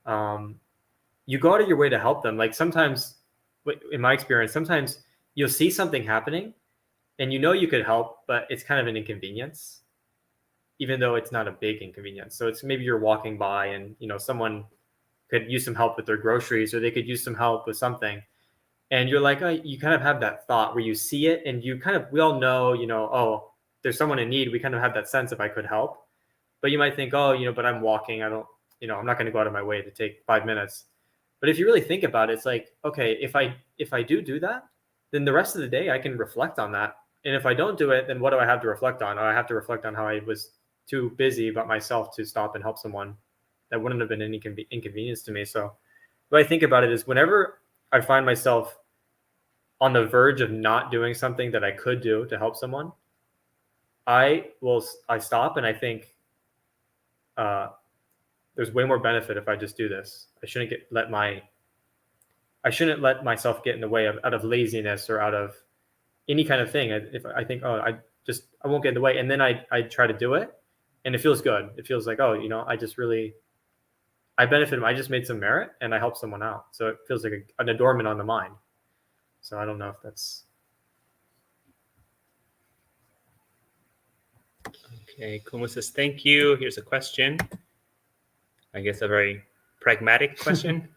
Speaker 2: you go out of your way to help them. Like sometimes, in my experience, sometimes you'll see something happening and you could help, but it's kind of an inconvenience, even though it's not a big inconvenience. So it's maybe you're walking by and, someone could use some help with their groceries, or they could use some help with something. And you're like, you kind of have that thought where you see it and we all know, oh, there's someone in need. We kind of have that sense if I could help, but you might think, oh, but I'm walking. I don't, I'm not going to go out of my way to take 5 minutes. But if you really think about it, it's like, okay, if I do that, then the rest of the day I can reflect on that. And if I don't do it, then what do I have to reflect on? I have to reflect on how I was too busy about myself to stop and help someone. That wouldn't have been any inconvenience to me. So what I think about it is, whenever I find myself on the verge of not doing something that I could do to help someone, I stop and I think there's way more benefit if I just do this. I shouldn't let myself get in the way out of laziness or out of any kind of thing. If I think, oh, I won't get in the way, and then I try to do it, and it feels good. It feels like, oh, I benefited. I just made some merit, and I helped someone out. So it feels like an adornment on the mind. So I don't know if that's.
Speaker 1: Okay, Kuma says, thank you. Here's a question. I guess a very pragmatic question.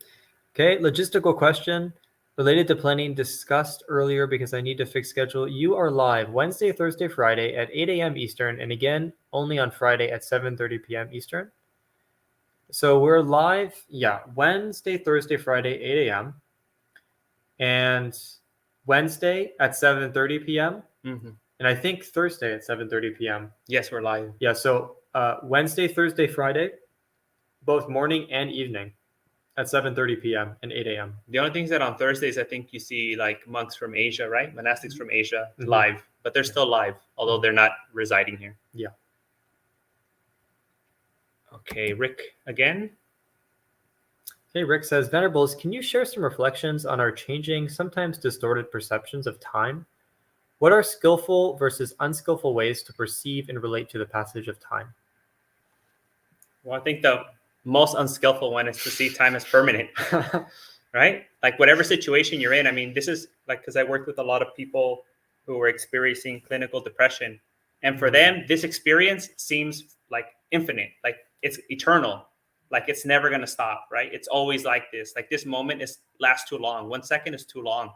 Speaker 2: Okay, logistical question related to planning discussed earlier because I need to fix schedule. You are live Wednesday, Thursday, Friday at 8 a.m. Eastern, and again, only on Friday at 7:30 p.m. Eastern. So we're live, Wednesday, Thursday, Friday, 8 a.m. and Wednesday at 7:30 p.m.
Speaker 1: Mm-hmm.
Speaker 2: And I think Thursday at 7:30 p.m.
Speaker 1: Yes, we're live.
Speaker 2: Yeah, so Wednesday, Thursday, Friday, both morning and evening at 7:30 p.m. and 8 a.m.
Speaker 1: The only things that on Thursdays, I think you see like monks from Asia, right? Monastics from Asia live, but they're still live, although they're not residing here.
Speaker 2: Yeah.
Speaker 1: Okay, Rick again.
Speaker 2: Okay, Rick says, Venerables, can you share some reflections on our changing, sometimes distorted perceptions of time? What are skillful versus unskillful ways to perceive and relate to the passage of time?
Speaker 1: Well, I think the most unskillful one is to see time as permanent, right? Like whatever situation you're in. I mean, this is like, because I worked with a lot of people who were experiencing clinical depression. And for them, this experience seems like infinite, like it's eternal, like it's never going to stop, right? It's always like this moment lasts too long. 1 second is too long,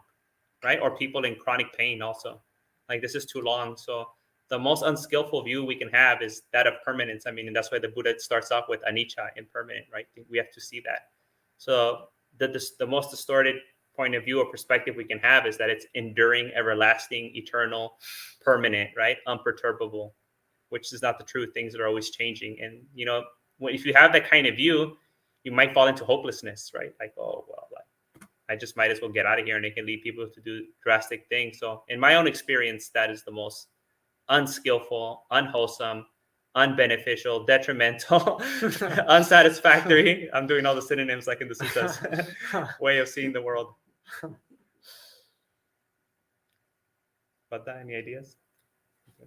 Speaker 1: right? Or people in chronic pain also, like this is too long. So the most unskillful view we can have is that of permanence. I mean, and that's why the Buddha starts off with anicca, impermanent, right? We have to see that. So the most distorted point of view or perspective we can have is that it's enduring, everlasting, eternal, permanent, right? Unperturbable, which is not the truth. Things are always changing. And, if you have that kind of view, you might fall into hopelessness, right? Like, oh, well, I just might as well get out of here, and it can lead people to do drastic things. So in my own experience, that is the most unskillful, unwholesome, unbeneficial, detrimental, unsatisfactory. I'm doing all the synonyms like in the suttas way of seeing the world. About that, any ideas?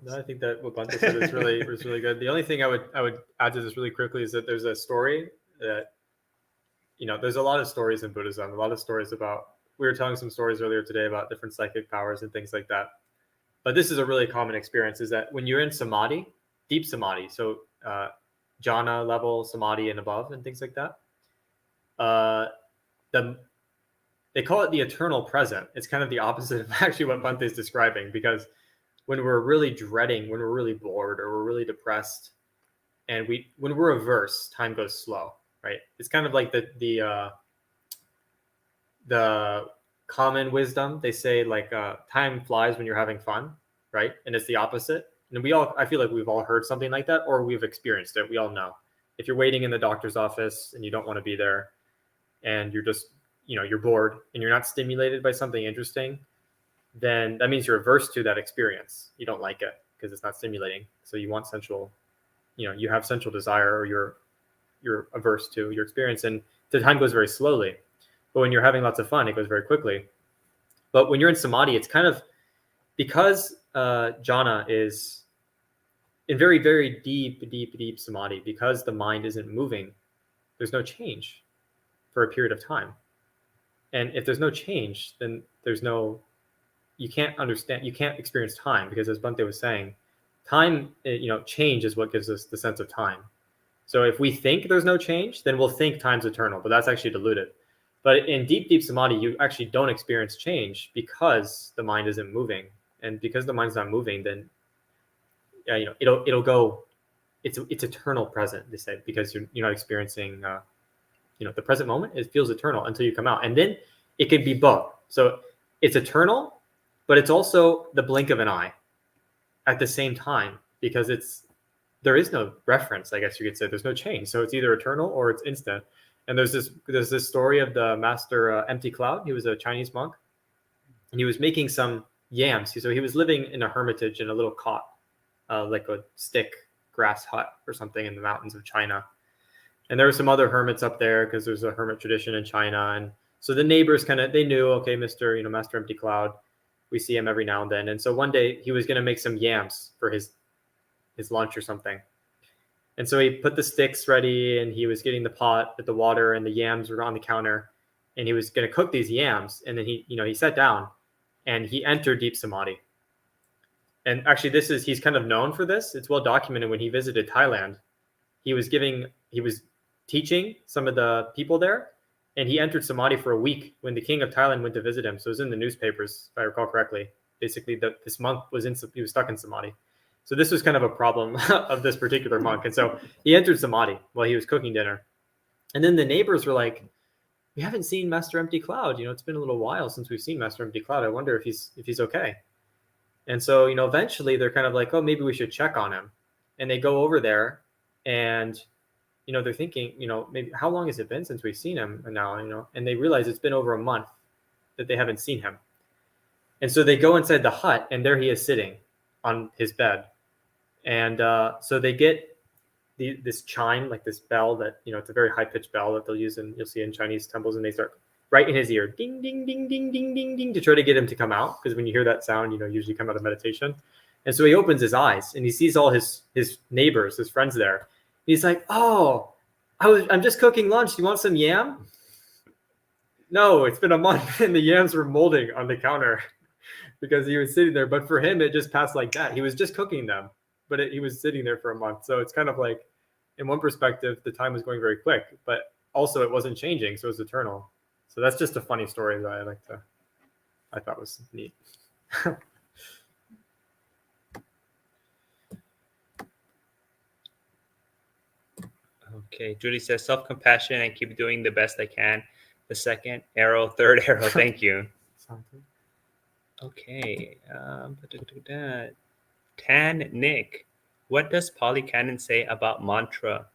Speaker 2: No, I think that what Bhante said is really good. The only thing I would add to this really quickly is that there's a story that, there's a lot of stories in Buddhism, a lot of stories about, we were telling some stories earlier today about different psychic powers and things like that. But this is a really common experience, is that when you're in samadhi, deep samadhi, so jhana level samadhi and above and things like that, they call it the eternal present. It's kind of the opposite of actually what Bhante is describing, because when we're really dreading, when we're really bored or we're really depressed, and when we're averse, time goes slow, right? It's kind of like the common wisdom. They say like time flies when you're having fun, right? And it's the opposite. And I feel like we've all heard something like that, or we've experienced it. We all know. If you're waiting in the doctor's office and you don't want to be there, and you're just, you're bored and you're not stimulated by something interesting, then that means you're averse to that experience. You don't like it because it's not stimulating. So you want sensual, you have sensual desire, or you're averse to your experience, and the time goes very slowly. But when you're having lots of fun, it goes very quickly. But when you're in samadhi, it's kind of, because jhana is in very, very deep samadhi, because the mind isn't moving, there's no change for a period of time. And if there's no change, then you can't experience time, because as Bhante was saying, time, change is what gives us the sense of time. So if we think there's no change, then we'll think time's eternal, but that's actually diluted. But in deep samadhi, you actually don't experience change because the mind isn't moving. And because the mind's not moving, then it'll go. It's eternal present, they say, because you're not experiencing the present moment. It feels eternal until you come out, and then it could be both. So it's eternal, but it's also the blink of an eye at the same time, because there is no reference, I guess you could say. There's no change, so it's either eternal or it's instant. And there's this story of the master Empty Cloud. He was a Chinese monk, and he was making some yams. So he was living in a hermitage in a little cot, like a stick grass hut or something in the mountains of China. And there were some other hermits up there because there's a hermit tradition in China. And so the neighbors they knew, okay, Master Empty Cloud, we see him every now and then. And so one day he was going to make some yams for his lunch or something. And so he put the sticks ready and he was getting the pot with the water and the yams were on the counter and he was going to cook these yams. And then he sat down and he entered deep samadhi. And actually he's kind of known for this. It's well documented when he visited Thailand. He was teaching some of the people there and he entered samadhi for a week when the king of Thailand went to visit him. So it was in the newspapers, if I recall correctly. Basically, this monk he was stuck in samadhi. So this was kind of a problem of this particular monk. And so he entered samadhi while he was cooking dinner. And then the neighbors were like, we haven't seen Master Empty Cloud. It's been a little while since we've seen Master Empty Cloud. I wonder if he's okay. And so, eventually they're kind of like, oh, maybe we should check on him. And they go over there and, they're thinking, maybe how long has it been since we've seen him now, and they realize it's been over a month that they haven't seen him. And so they go inside the hut and there he is sitting on his bed. And so they get this chime, like this bell that, it's a very high-pitched bell that you'll see in Chinese temples, and they start right in his ear, ding, ding, ding, ding, ding, ding, ding, to try to get him to come out. Because when you hear that sound, usually come out of meditation. And so he opens his eyes and he sees all his neighbors, his friends there. He's like, oh, I'm just cooking lunch. Do you want some yam? No, it's been a month and the yams were molding on the counter because he was sitting there. But for him, it just passed like that. He was just cooking them. But he was sitting there for a month. So it's kind of like, in one perspective, the time was going very quick, but also it wasn't changing. So it was eternal. So that's just a funny story that I thought was neat.
Speaker 1: Okay. Julie says, self-compassion and keep doing the best I can. The second arrow, third arrow. Thank you. Okay. Tan Nick, what does Pali Canon say about mantra?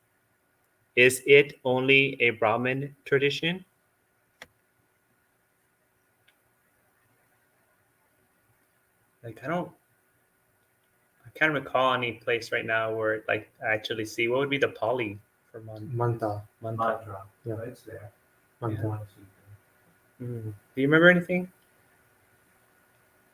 Speaker 1: Is it only a Brahmin tradition? I can't recall any place right now where I actually see what would be the Pali for
Speaker 2: Mantra.
Speaker 3: Yeah, it's there.
Speaker 2: Mantra.
Speaker 1: Do you remember anything?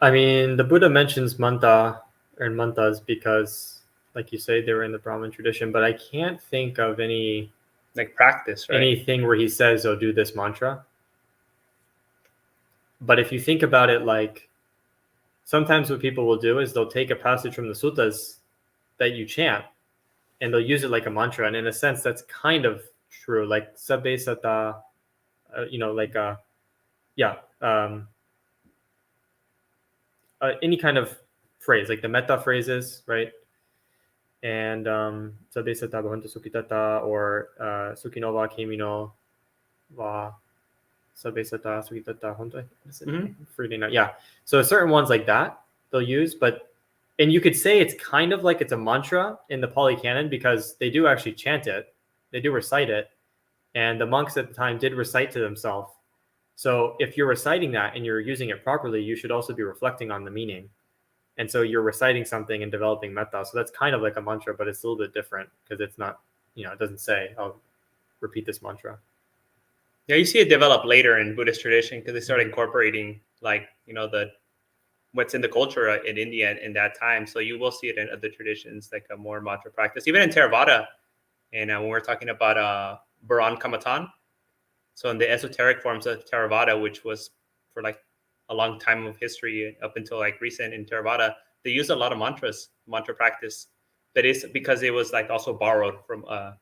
Speaker 2: I mean, the Buddha mentions manta and mantas because, like you say, they were in the Brahmin tradition, but I can't think of any
Speaker 1: practice, right?
Speaker 2: anything where he says, oh, do this mantra. But if you think about it, sometimes what people will do is they'll take a passage from the suttas that you chant and they'll use it like a mantra. And in a sense, that's kind of true. Like sabbe sata, any kind of phrase, like the metta phrases, right? And sabbe sata bhavantu sukhitata, or sukhino va kemino va sabbe sata sukhitata honto. Freely now. Yeah. So certain ones like that they'll use, and you could say it's kind of like it's a mantra in the Pali Canon because they do actually chant it. They do recite it. And the monks at the time did recite to themselves. So if you're reciting that and you're using it properly, you should also be reflecting on the meaning. And so you're reciting something and developing metta. So that's kind of like a mantra, but it's a little bit different because it's not, it doesn't say, oh, repeat this mantra.
Speaker 1: Yeah, you see it develop later in Buddhist tradition because they start incorporating what's in the culture in India in that time. So you will see it in other traditions, like a more mantra practice, even in Theravada. And when we're talking about Baran Kamatan, so in the esoteric forms of Theravada, which was for a long time of history up until recent in Theravada, they use a lot of mantra practice. That is because it was also borrowed from the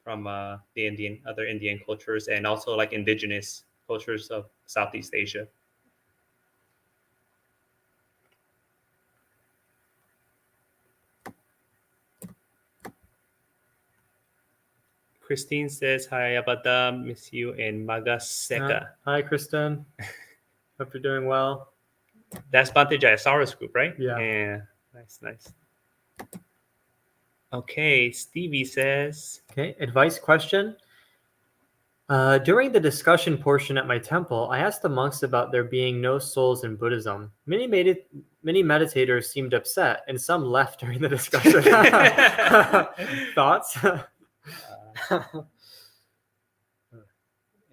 Speaker 1: other Indian cultures and also indigenous cultures of Southeast Asia. Christine says, hi, Abada, miss you in Magaseka.
Speaker 2: Hi, Kristen. Hope you're doing well.
Speaker 1: That's Bhante Jayasara's group, right?
Speaker 2: Yeah.
Speaker 1: Nice. Okay, Stevie says...
Speaker 2: Okay, advice question. During the discussion portion at my temple, I asked the monks about there being no souls in Buddhism. Many made many meditators seemed upset, and some left during the discussion. Thoughts?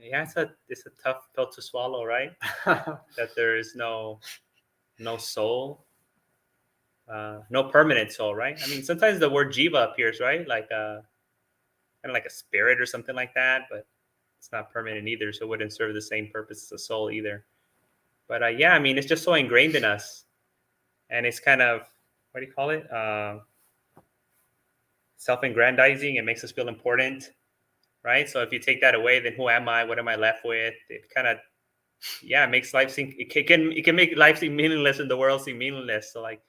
Speaker 1: Yeah, it's a tough pill to swallow, right? That there is no soul, no permanent soul, right? I mean, sometimes the word jiva appears, right? Like kind of like a spirit or something like that, but it's not permanent either, so it wouldn't serve the same purpose as a soul either. But yeah, I mean, it's just so ingrained in us, and it's kind of, what do you call it? Self-aggrandizing. It makes us feel important, right? So if you take that away, then who am I? What am I left with? It kind of, yeah, it makes life seem, it can make life seem meaningless and the world seem meaningless. So like,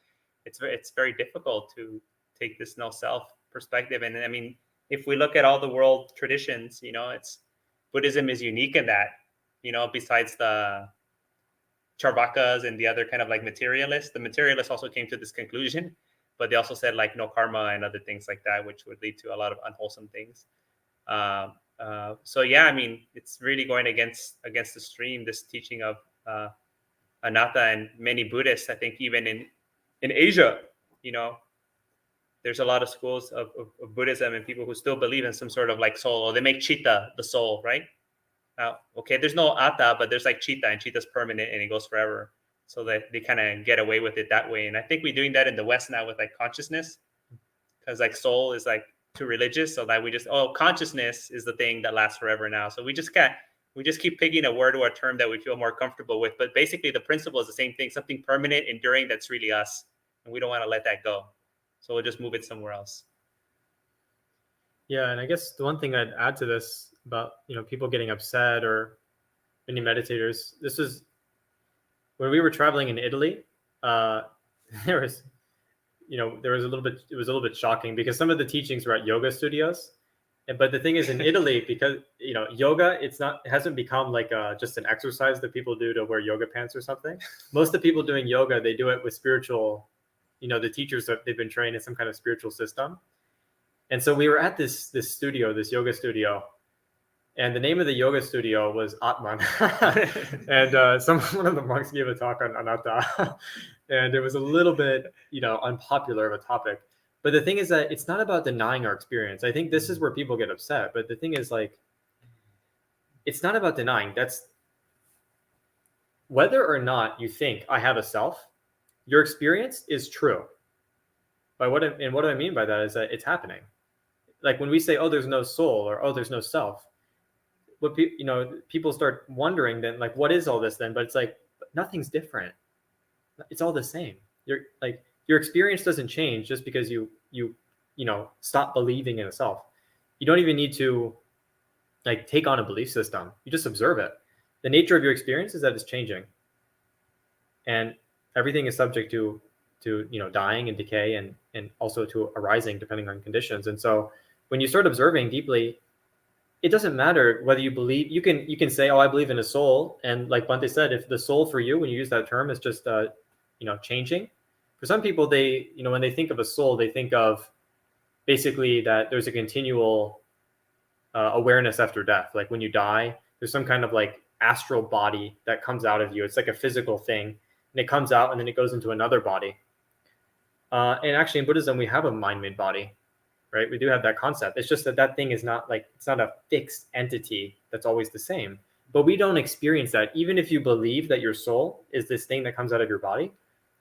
Speaker 1: it's very difficult to take this no self perspective. And I mean, if we look at all the world traditions, it's Buddhism is unique in that, besides the Charvakas and the other kind of like materialists. The materialists also came to this conclusion, but they also said like no karma and other things like that, which would lead to a lot of unwholesome things. So yeah, I mean, it's really going against the stream, this teaching of anatta. And many Buddhists, I think even in Asia, there's a lot of schools of Buddhism and people who still believe in some sort of like soul, or they make chitta the soul, right? Okay, there's no atta, but there's like chitta, and chitta's permanent and it goes forever. So that they kind of get away with it that way. And I think we're doing that in the West now with like consciousness, because like soul is like too religious. So that we just, consciousness is the thing that lasts forever now. So we just keep picking a word or a term that we feel more comfortable with. But basically the principle is the same thing, something permanent, enduring, that's really us. And we don't want to let that go. So we'll just move it somewhere else.
Speaker 2: Yeah, and I guess the one thing I'd add to this about people getting upset or many meditators, this was when we were traveling in Italy. There was a little bit, it was a little bit shocking because some of the teachings were at yoga studios, but the thing is in Italy, because yoga, it hasn't become like just an exercise that people do to wear yoga pants or something. Most of the people doing yoga, they do it with spiritual, the teachers that they've been trained in some kind of spiritual system. And so we were at this studio, this yoga studio, and the name of the yoga studio was Atman. And one of the monks gave a talk on anatta, and it was a little bit, unpopular of a topic. But the thing is that it's not about denying our experience. I think this is where people get upset. But the thing is, like, it's not about denying. That's whether or not you think I have a self, your experience is true. What do I mean by that is that it's happening. Like when we say, oh, there's no soul, or oh, there's no self, what people start wondering then, like, what is all this then? But it's like, nothing's different. It's all the same. Your experience doesn't change just because you stop believing in a self. You don't even need to like take on a belief system. You just observe it. The nature of your experience is that it's changing, and everything is subject to dying and decay, and also to arising depending on conditions. And so when you start observing deeply, it doesn't matter whether you believe. You can say, oh, I believe in a soul, and like Bhante said, if the soul for you, when you use that term, is just changing. For some people, they when they think of a soul, they think of basically that there's a continual awareness after death. Like when you die, there's some kind of like astral body that comes out of you. It's like a physical thing, and it comes out and then it goes into another body. And actually in Buddhism, we have a mind-made body, right? We do have that concept. It's just that thing is not like, it's not a fixed entity that's always the same. But we don't experience that. Even if you believe that your soul is this thing that comes out of your body,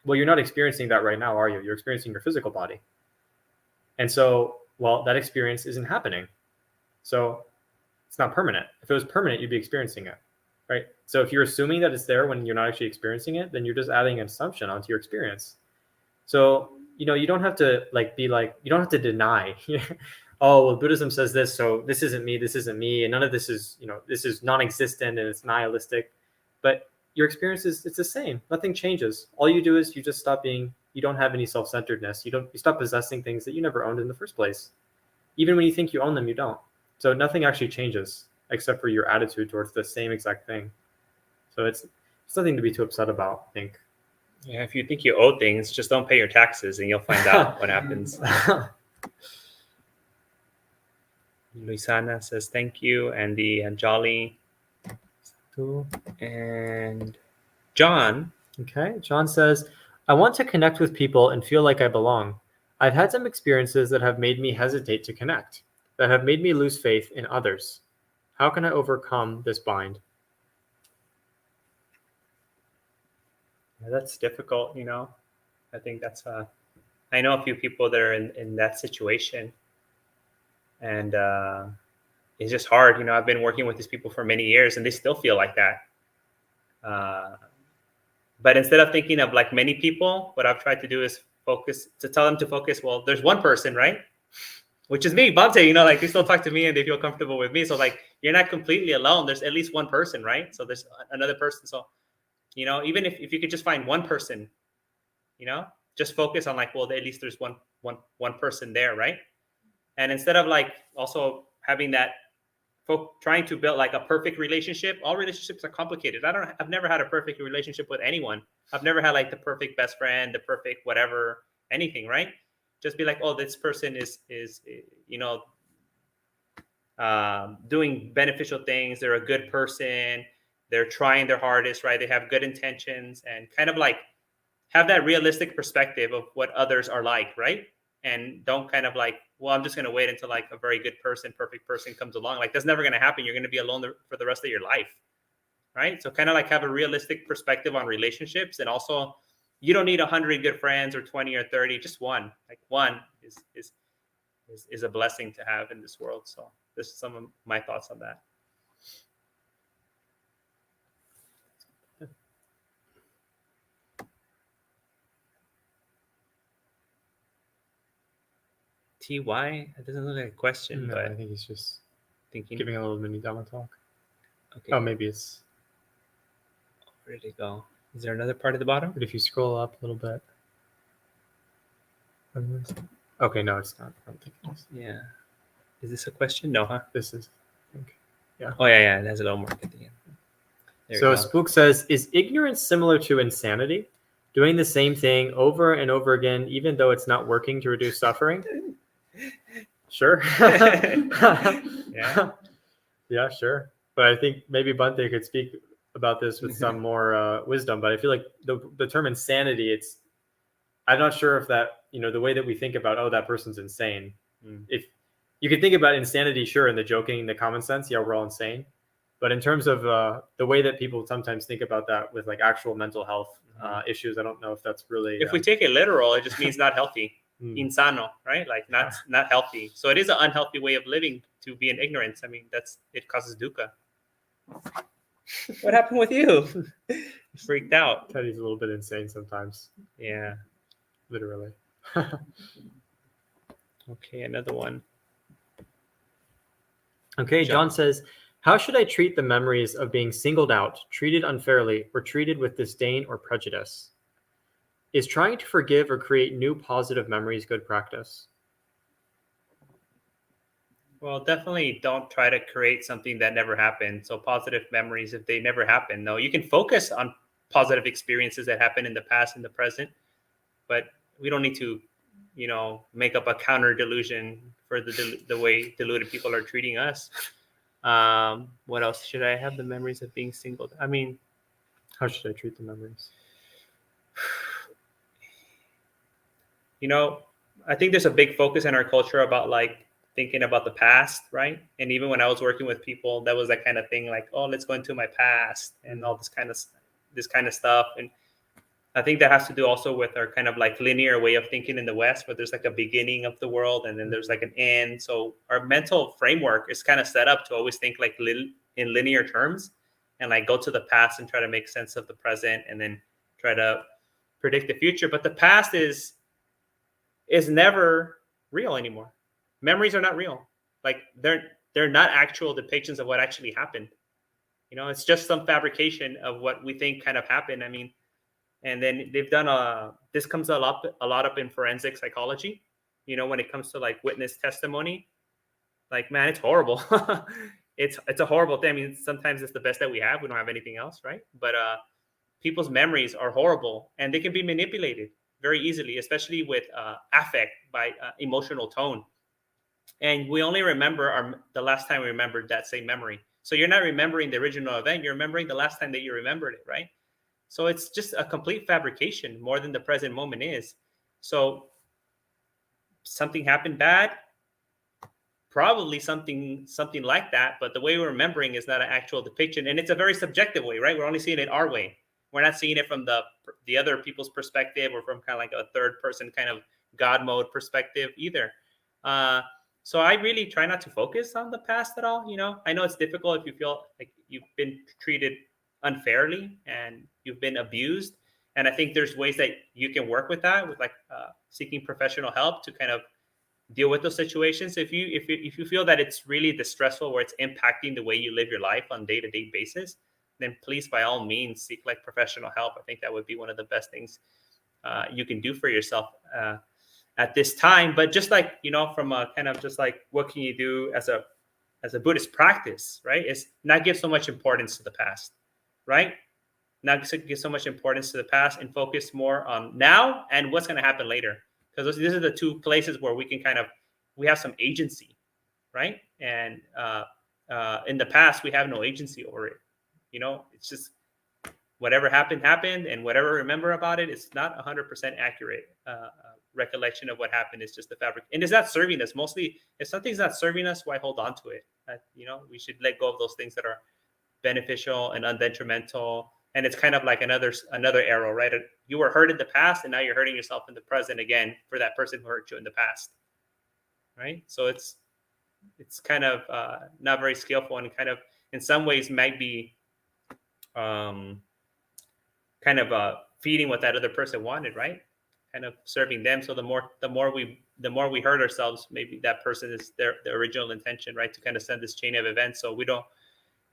Speaker 2: well, you're not experiencing that right now, are you? You're experiencing your physical body. And so, well, that experience isn't happening. So it's not permanent. If it was permanent, you'd be experiencing it, right? So if you're assuming that it's there when you're not actually experiencing it, then you're just adding an assumption onto your experience. So, you don't have to you don't have to deny, oh, well, Buddhism says this, so this isn't me, and none of this is, this is non-existent and it's nihilistic. But your experience it's the same. Nothing changes. All you do is you just stop being, you don't have any self-centeredness. You stop possessing things that you never owned in the first place. Even when you think you own them, you don't. So nothing actually changes except for your attitude towards the same exact thing. So it's nothing to be too upset about, I think.
Speaker 1: Yeah, if you think you owe things, just don't pay your taxes and you'll find out what happens. Luisana says thank you. Andy and Jolly. And John.
Speaker 2: Okay, John says, I want to connect with people and feel like I belong. I've had some experiences that have made me hesitate to connect, that have made me lose faith in others. How can I overcome this bind?
Speaker 1: Yeah, that's difficult, I think that's I know a few people that are in that situation, and it's just hard. I've been working with these people for many years, and they still feel like that. But instead of thinking of like many people, what I've tried to do is tell them to focus. Well, there's one person, right? Which is me, Bante. Like they still talk to me and they feel comfortable with me. So like you're not completely alone. There's at least one person, right? So there's another person. So even if you could just find one person, just focus on like, well, at least there's one person there, right? And instead of like also having that trying to build like a perfect relationship. All relationships are complicated. I've never had a perfect relationship with anyone. I've never had like the perfect best friend, the perfect whatever, anything, right? Just be like, oh, this person is doing beneficial things. They're a good person. They're trying their hardest, right? They have good intentions, and kind of like have that realistic perspective of what others are like, right? And don't kind of like, well, I'm just going to wait until like a very good person, perfect person comes along. Like that's never going to happen. You're going to be alone for the rest of your life, right? So kind of like have a realistic perspective on relationships. And also you don't need 100 good friends or 20 or 30, just one. Like one is a blessing to have in this world. So this is some of my thoughts on that. TY? It doesn't look like a question,
Speaker 2: No,
Speaker 1: but
Speaker 2: I think he's just
Speaker 1: thinking.
Speaker 2: giving a little mini Dhamma talk.
Speaker 1: Okay.
Speaker 2: Oh, maybe it's.
Speaker 1: Where did it go? Is there another part at the bottom?
Speaker 2: But if you scroll up a little bit. Okay, no, it's not. I don't think it is.
Speaker 1: Yeah. Is this a question? No, huh?
Speaker 2: This is. I think. Yeah.
Speaker 1: Oh, yeah. It has a little mark at the end. There
Speaker 2: So
Speaker 1: we go.
Speaker 2: Spook says, is ignorance similar to insanity? Doing the same thing over and over again, even though it's not working to reduce suffering? Sure.
Speaker 1: Yeah.
Speaker 2: Yeah, sure. But I think maybe Bante could speak about this with some more wisdom. But I feel like the term insanity, I'm not sure if that, the way that we think about, oh, that person's insane. If you could think about insanity, sure, in the joking, the common sense, yeah, we're all insane. But in terms of the way that people sometimes think about that with like actual mental health issues, I don't know if that's really.
Speaker 1: If we take it literal, it just means not healthy. Insano, right? Like not healthy. So it is an unhealthy way of living to be in ignorance. I mean, it causes dukkha. What happened with you? You freaked out.
Speaker 2: Teddy's a little bit insane sometimes.
Speaker 1: Yeah.
Speaker 2: Literally.
Speaker 1: Okay, another one.
Speaker 2: Okay, John says, how should I treat the memories of being singled out, treated unfairly, or treated with disdain or prejudice? Is trying to forgive or create new positive memories good practice?
Speaker 1: Well, definitely don't try to create something that never happened. So positive memories, if they never happen, no, you can focus on positive experiences that happened in the past and the present, but we don't need to, make up a counter delusion for the way deluded people are treating us. What else should I have? The memories of being singled. I mean,
Speaker 2: how should I treat the memories?
Speaker 1: I think there's a big focus in our culture about like thinking about the past, right? And even when I was working with people, that was that kind of thing, like, oh, let's go into my past and all this kind of stuff. And I think that has to do also with our kind of like linear way of thinking in the West, where there's like a beginning of the world and then there's like an end. So our mental framework is kind of set up to always think like in linear terms and like go to the past and try to make sense of the present and then try to predict the future. But the past is never real anymore. Memories are not real. Like they're not actual depictions of what actually happened. It's just some fabrication of what we think kind of happened. I mean, and then they've done this comes a lot up in forensic psychology, when it comes to like witness testimony. Like, man, it's horrible. It's a horrible thing. I mean, sometimes it's the best that we have. We don't have anything else, right? But people's memories are horrible and they can be manipulated very easily, especially with affect by emotional tone. And we only remember the last time we remembered that same memory. So you're not remembering the original event. You're remembering the last time that you remembered it, right? So it's just a complete fabrication more than the present moment is. So something happened bad, probably something like that, but the way we're remembering is not an actual depiction, and it's a very subjective way, right? We're only seeing it our way. We're not seeing it from the other people's perspective, or from kind of like a third person kind of God mode perspective either. So I really try not to focus on the past at all. I know it's difficult if you feel like you've been treated unfairly and you've been abused, and I think there's ways that you can work with that, with like seeking professional help to kind of deal with those situations. If you feel that it's really distressful, where it's impacting the way you live your life on day-to-day basis, then please, by all means, seek like professional help. I think that would be one of the best things you can do for yourself at this time. But just like, from a kind of just like, what can you do as a Buddhist practice, right? Is not give so much importance to the past, right? Not give so much importance to the past, and focus more on now and what's going to happen later. Because these are the two places where we have some agency, right? And in the past, we have no agency over it. It's just whatever happened, and whatever we remember about it, it's not 100% accurate recollection of what happened. It's just the fabric, and it's not serving us. Mostly, if something's not serving us, why hold on to it? We should let go of those things that are beneficial and undetrimental. And it's kind of like another arrow, right? You were hurt in the past, and now you're hurting yourself in the present again for that person who hurt you in the past, right? So it's kind of not very skillful, and kind of in some ways might be kind of feeding what that other person wanted, right? Kind of serving them. So the more we hurt ourselves, maybe that person is the original intention, right? To kind of send this chain of events. So we don't.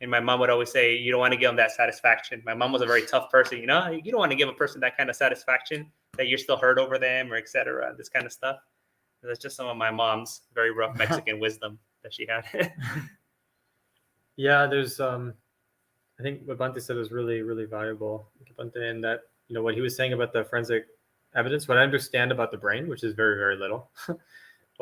Speaker 1: And my mom would always say, you don't want to give them that satisfaction. My mom was a very tough person. You don't want to give a person that kind of satisfaction, that you're still hurt over them, or et cetera, this kind of stuff. That's just some of my mom's very rough Mexican wisdom that she had.
Speaker 2: Yeah, there's, I think what Bante said was really, really valuable. Bante, and that, what he was saying about the forensic evidence, what I understand about the brain, which is very, very little. But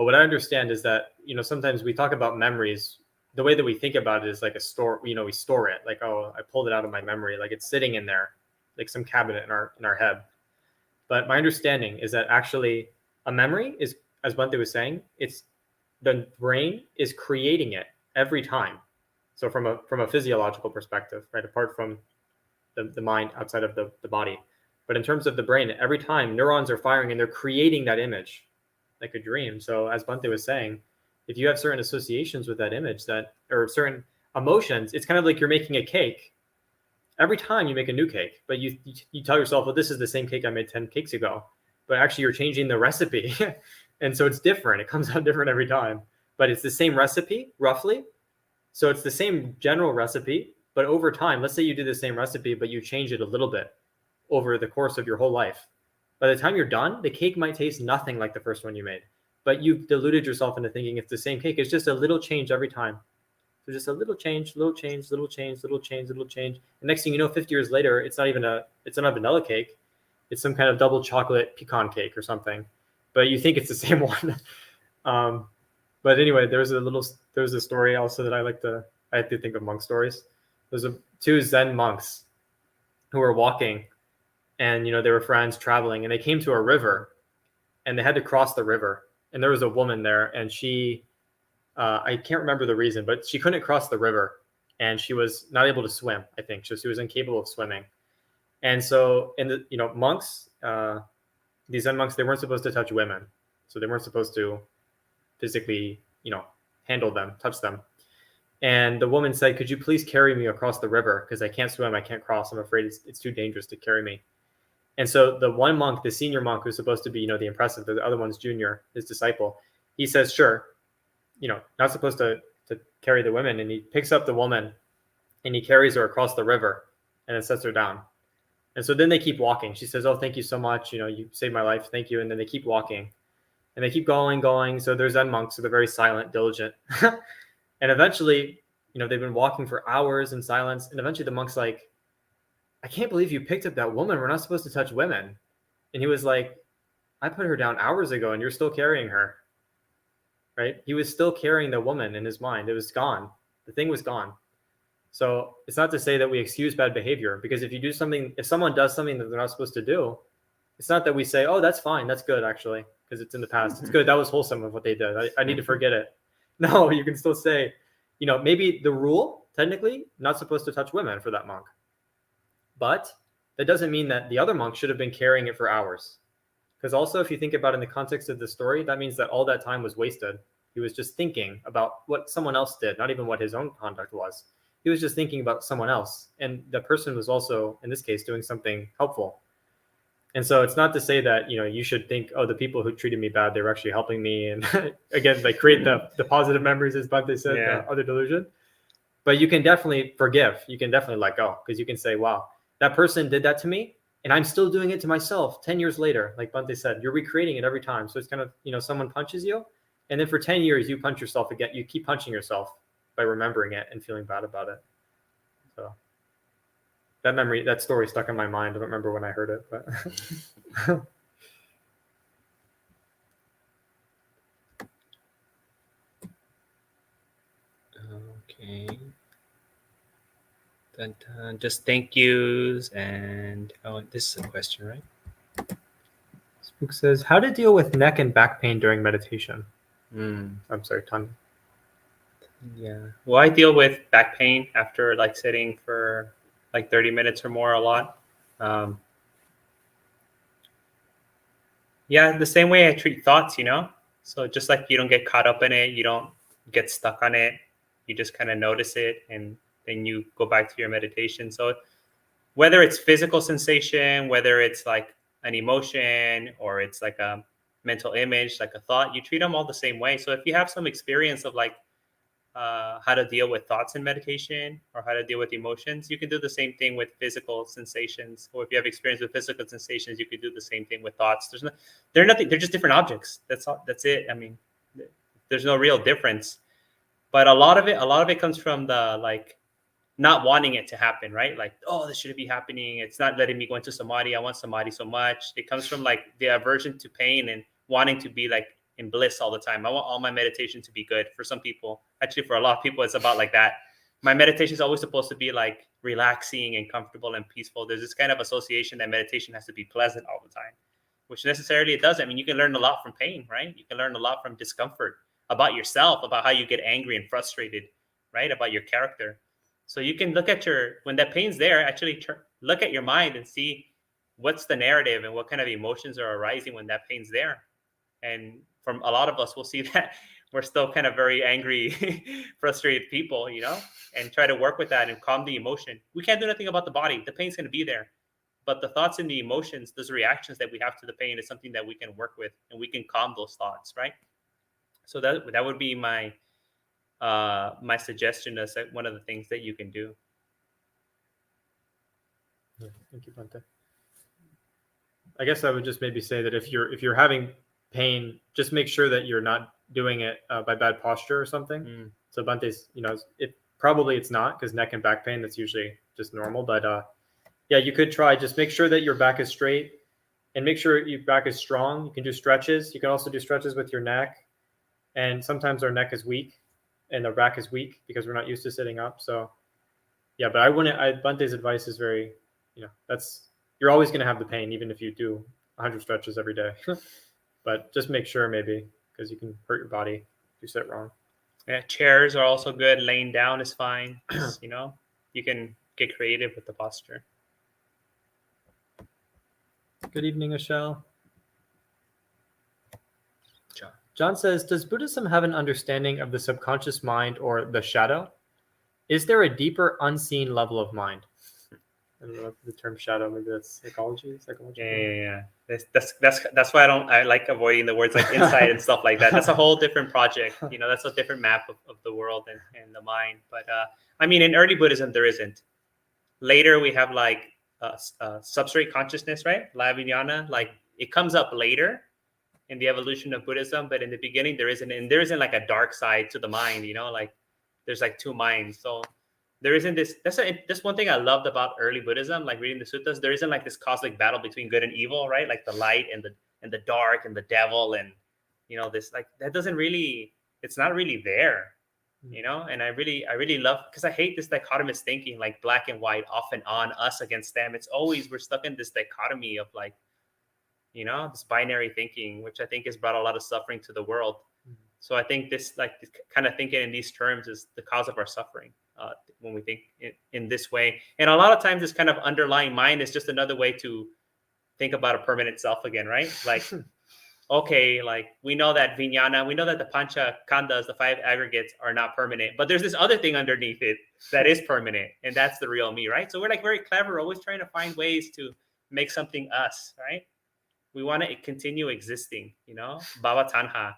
Speaker 2: what I understand is that, sometimes we talk about memories. The way that we think about it is like a store, we store it, like, oh, I pulled it out of my memory, like it's sitting in there, like some cabinet in our head. But my understanding is that actually a memory is, as Bante was saying, it's the brain is creating it every time. So from a physiological perspective, right, apart from the mind outside of the body. But in terms of the brain, every time neurons are firing and they're creating that image, like a dream. So as Bante was saying, if you have certain associations with that image, or certain emotions, it's kind of like you're making a cake. Every time you make a new cake, but you tell yourself, well, this is the same cake I made 10 cakes ago. But actually you're changing the recipe. And so it's different. It comes out different every time. But it's the same recipe, roughly. So it's the same general recipe, but over time, let's say you do the same recipe, but you change it a little bit over the course of your whole life. By the time you're done, the cake might taste nothing like the first one you made. But you've deluded yourself into thinking it's the same cake. It's just a little change every time. So just a little change, little change, little change, little change, little change. And next thing you know, 50 years later, it's not a vanilla cake. It's some kind of double chocolate pecan cake or something. But you think it's the same one. But anyway, there's a story also that I like to think of monk stories. There's two Zen monks who were walking, and they were friends traveling, and they came to a river, and they had to cross the river. And there was a woman there, and she, I can't remember the reason, but she couldn't cross the river, and she was not able to swim, I think. So she was incapable of swimming. And so, monks, these Zen monks, they weren't supposed to touch women. So they weren't supposed to physically, handle them, touch them. And the woman said, could you please carry me across the river? Because I can't swim, I can't cross. I'm afraid it's too dangerous to carry me. And so the one monk, the senior monk, who's supposed to be, the impressive, the other one's junior, his disciple, he says, sure, not supposed to carry the women. And he picks up the woman and he carries her across the river and then sets her down. And so then they keep walking. She says, oh, thank you so much. You saved my life. Thank you. And then they keep walking and they keep going. So there's Zen monks. So they're very silent, diligent. And eventually, they've been walking for hours in silence. And eventually the monk's like, I can't believe you picked up that woman. We're not supposed to touch women. And he was like, I put her down hours ago and you're still carrying her. Right? He was still carrying the woman in his mind. It was gone. The thing was gone. So it's not to say that we excuse bad behavior, because if someone does something that they're not supposed to do, it's not that we say, oh, that's fine, that's good actually, because it's in the past. It's good, that was wholesome of what they did. I need to forget it. No, you can still say, maybe the rule, technically, not supposed to touch women for that monk. But that doesn't mean that the other monk should have been carrying it for hours. Because also, if you think about it in the context of the story, that means that all that time was wasted. He was just thinking about what someone else did, not even what his own conduct was. He was just thinking about someone else. And the person was also, in this case, doing something helpful. And so it's not to say that, you should think, oh, the people who treated me bad, they were actually helping me. And again, like create the positive memories, as Bhante said, the other delusion. But you can definitely forgive. You can definitely let go, because you can say, wow, that person did that to me, and I'm still doing it to myself 10 years later. Like Bhante said, you're recreating it every time. So it's kind of, someone punches you, and then for 10 years, you punch yourself again. You keep punching yourself by remembering it and feeling bad about it. So that story stuck in my mind. I don't remember when I heard it, but
Speaker 1: Okay. Dun, dun. Just thank yous, and this is a question, right?
Speaker 2: Spook says, how to deal with neck and back pain during meditation? I'm sorry, Tanya.
Speaker 1: Yeah. Well, I deal with back pain after like sitting for like 30 minutes or more a lot. Yeah, the same way I treat thoughts, So just like you don't get caught up in it, you don't get stuck on it. You just kind of notice it, and then you go back to your meditation. So whether it's physical sensation, whether it's like an emotion, or it's like a mental image, like a thought, you treat them all the same way. So if you have some experience of like how to deal with thoughts in meditation, or how to deal with emotions, you can do the same thing with physical sensations. Or if you have experience with physical sensations, you could do the same thing with thoughts. They're nothing. They're just different objects. That's all. That's it. I mean, there's no real difference. But a lot of it comes from the like not wanting it to happen, right? Like, oh, this shouldn't be happening. It's not letting me go into samadhi. I want samadhi so much. It comes from like the aversion to pain and wanting to be like in bliss all the time. I want all my meditation to be good. For some people, actually for a lot of people, it's about like that. My meditation is always supposed to be like relaxing and comfortable and peaceful. There's this kind of association that meditation has to be pleasant all the time, which necessarily it doesn't. I mean, you can learn a lot from pain, right? You can learn a lot from discomfort about yourself, about how you get angry and frustrated, right? About your character. So you can look at when that pain's there, actually look at your mind and see what's the narrative and what kind of emotions are arising when that pain's there. And from a lot of us, we'll see that we're still kind of very angry, frustrated people, and try to work with that and calm the emotion. We can't do nothing about the body. The pain's going to be there. But the thoughts and the emotions, those reactions that we have to the pain is something that we can work with, and we can calm those thoughts, right? So that would be my suggestion as one of the things that you can do.
Speaker 2: Yeah, thank you, Bhante. I guess I would just maybe say that if you're having pain, just make sure that you're not doing it by bad posture or something. So Bhante's, it's not, because neck and back pain, that's usually just normal. But yeah, you could try. Just make sure that your back is straight, and make sure your back is strong. You can do stretches. You can also do stretches with your neck. And sometimes our neck is weak and our back is weak because we're not used to sitting up. So yeah, but Bhante's advice is very, you're always going to have the pain, even if you do 100 stretches every day. But just make sure, maybe, because you can hurt your body if you sit wrong.
Speaker 1: Yeah, chairs are also good. Laying down is fine. You can get creative with the posture.
Speaker 2: Good evening, Michelle. John says, does Buddhism have an understanding of the subconscious mind, or the shadow? Is there a deeper unseen level of mind? I don't know if the term shadow, maybe that's psychology.
Speaker 1: Yeah. That's why I like avoiding the words like insight and stuff like that. That's a whole different project. That's a different map of the world and the mind. But I mean, in early Buddhism, there isn't. Later, we have like substrate consciousness, right? La Vijnana, like it comes up later in the evolution of Buddhism, but in the beginning there isn't like a dark side to the mind, like there's like two minds. So there isn't this. That's one thing I loved about early Buddhism, like reading the suttas. There isn't like this cosmic battle between good and evil, right? Like the light and the dark and the devil, and this like that doesn't really. It's not really there. you know. And I really love, because I hate this dichotomous thinking, like black and white, off and on, us against them. It's always, we're stuck in this dichotomy of like, you know, this binary thinking, which I think has brought a lot of suffering to the world. So I think this kind of thinking in these terms is the cause of our suffering, when we think in this way. And a lot of times this kind of underlying mind is just another way to think about a permanent self again, right? Like, okay, like we know that vijnana, we know that the pancha khandhas, the 5 aggregates, are not permanent, but there's this other thing underneath it that is permanent, and that's the real me, right? So we're like very clever, always trying to find ways to make something us, right? We want to continue existing, you know, bhava tanha.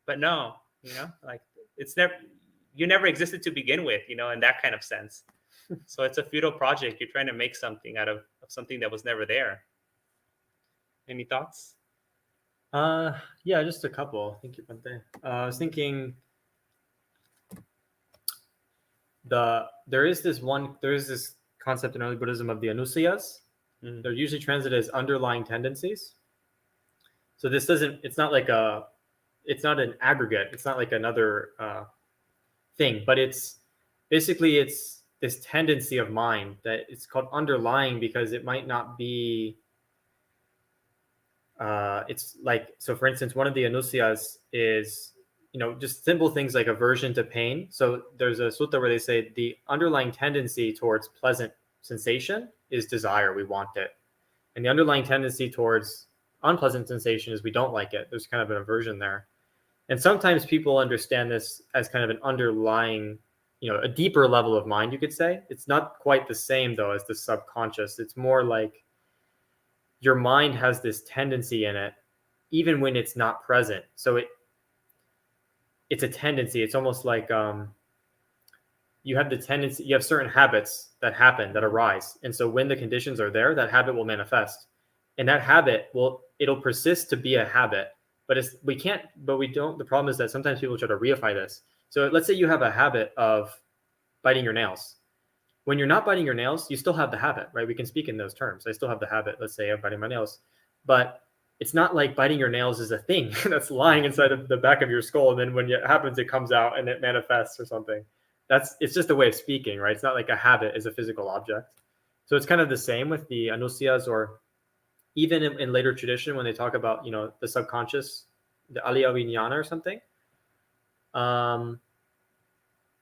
Speaker 1: But no, you know, like it's never, you never existed to begin with, you know, in that kind of sense. So it's a futile project. You're trying to make something out of something that was never there. Any thoughts?
Speaker 2: Yeah, just a couple. Thank you, Bante. I was thinking there is this concept in early Buddhism of the anusayas. They're usually translated as underlying tendencies. So this it's not an aggregate. It's not like another thing, but it's basically this tendency of mind that it's called underlying because it might not be. It's like, so for instance, one of the anusayas is, you know, just simple things like aversion to pain. So there's a sutta where they say the underlying tendency towards pleasant sensation is desire. We want it. And the underlying tendency towards unpleasant sensation is we don't like it. There's kind of an aversion there. And sometimes people understand this as kind of an underlying, you know, a deeper level of mind, you could say. It's not quite the same though as the subconscious. It's more like your mind has this tendency in it, even when it's not present. So it's a tendency. It's almost like you have the tendency, you have certain habits that happen, that arise. And so when the conditions are there, that habit will manifest. And that habit it'll persist to be a habit. But the problem is that sometimes people try to reify this. So let's say you have a habit of biting your nails. When you're not biting your nails, you still have the habit, right? We can speak in those terms. I still have the habit, let's say, of biting my nails. But it's not like biting your nails is a thing that's lying inside of the back of your skull. And then when it happens, it comes out and it manifests or something. It's just a way of speaking, right? It's not like a habit is a physical object. So it's kind of the same with the anusayas, or even in later tradition, when they talk about, you know, the subconscious, the alaya vijnana or something.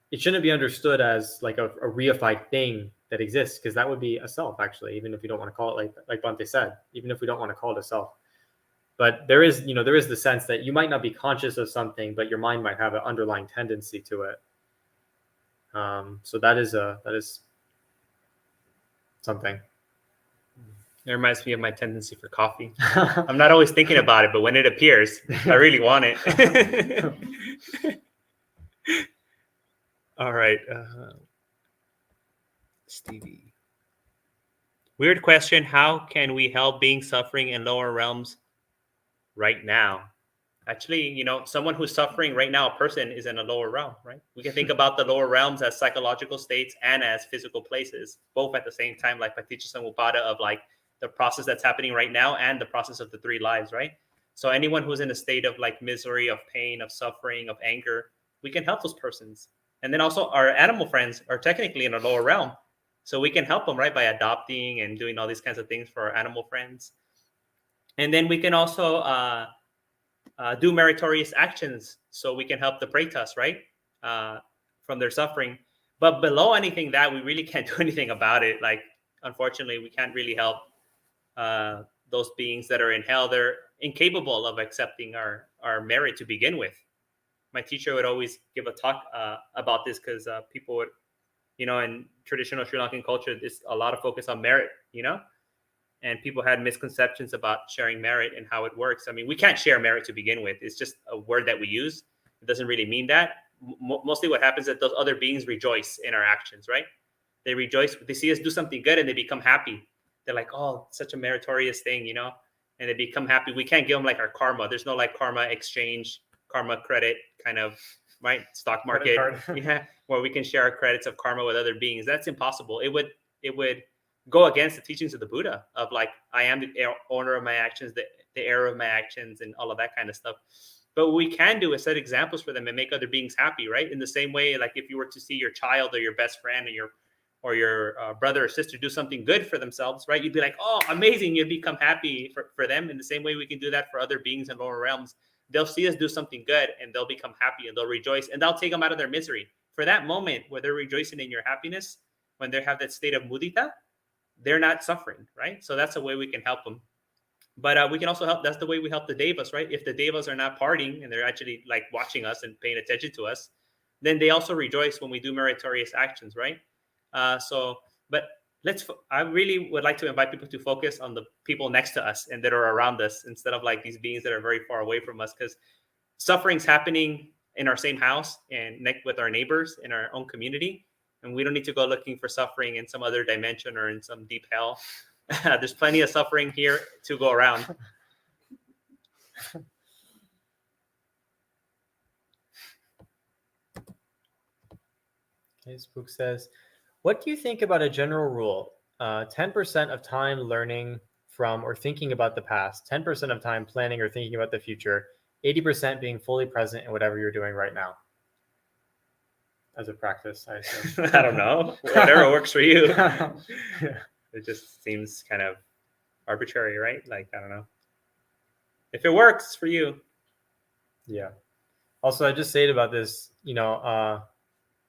Speaker 2: It shouldn't be understood as like a reified thing that exists, because that would be a self, actually, even if you don't want to call it like Bante said, even if we don't want to call it a self. But there is the sense that you might not be conscious of something, but your mind might have an underlying tendency to it. So that is something.
Speaker 1: It reminds me of my tendency for coffee. I'm not always thinking about it, but when it appears, I really want it. All right. Stevie. Weird question. How can we help being suffering in lower realms right now? Actually, you know, someone who's suffering right now, a person, is in a lower realm, right? We can think about the lower realms as psychological states and as physical places, both at the same time, like Paticca Samuppada, of like the process that's happening right now and the process of the 3 lives, right? So anyone who's in a state of like misery, of pain, of suffering, of anger, we can help those persons. And then also our animal friends are technically in a lower realm. So we can help them, right, by adopting and doing all these kinds of things for our animal friends. And then we can also do meritorious actions, so we can help the pretas, right, from their suffering. But below anything that, we really can't do anything about it. Like, unfortunately, we can't really help those beings that are in hell. They're incapable of accepting our merit to begin with. My teacher would always give a talk about this, because people would, you know, in traditional Sri Lankan culture, there's a lot of focus on merit, you know, and people had misconceptions about sharing merit and how it works. I mean, we can't share merit to begin with. It's just a word that we use. It doesn't really mean that. Mostly what happens is that those other beings rejoice in our actions, right? They rejoice. They see us do something good and they become happy. They're like, oh, such a meritorious thing, you know, and they become happy. We can't give them like our karma. There's no like karma exchange, karma credit kind of, right, stock market, yeah, where we can share our credits of karma with other beings. That's impossible. It would go against the teachings of the Buddha of like, I am the owner of my actions, the heir of my actions, and all of that kind of stuff. But what we can do is set examples for them and make other beings happy, right? In the same way, like if you were to see your child or your best friend or your brother or sister do something good for themselves, right? You'd be like, oh, amazing. You'd become happy for them. In the same way we can do that for other beings in lower realms. They'll see us do something good and they'll become happy and they'll rejoice and they'll take them out of their misery. For that moment where they're rejoicing in your happiness, when they have that state of mudita, they're not suffering, right? So that's a way we can help them. But we can also help. That's the way we help the devas, right? If the devas are not partying and they're actually like watching us and paying attention to us, then they also rejoice when we do meritorious actions, right? But I really would like to invite people to focus on the people next to us and that are around us instead of like these beings that are very far away from us, because suffering's happening in our same house and with our neighbors in our own community. And we don't need to go looking for suffering in some other dimension or in some deep hell. There's plenty of suffering here to go around.
Speaker 2: Okay, Spook says, what do you think about a general rule? 10% of time learning from or thinking about the past, 10% of time planning or thinking about the future, 80% being fully present in whatever you're doing right now. As a practice, I assume.
Speaker 1: I don't know. Whatever works for you.
Speaker 2: Yeah.
Speaker 1: It just seems kind of arbitrary, right? Like, I don't know. If it works for you.
Speaker 2: Yeah. Also, I just say it about this,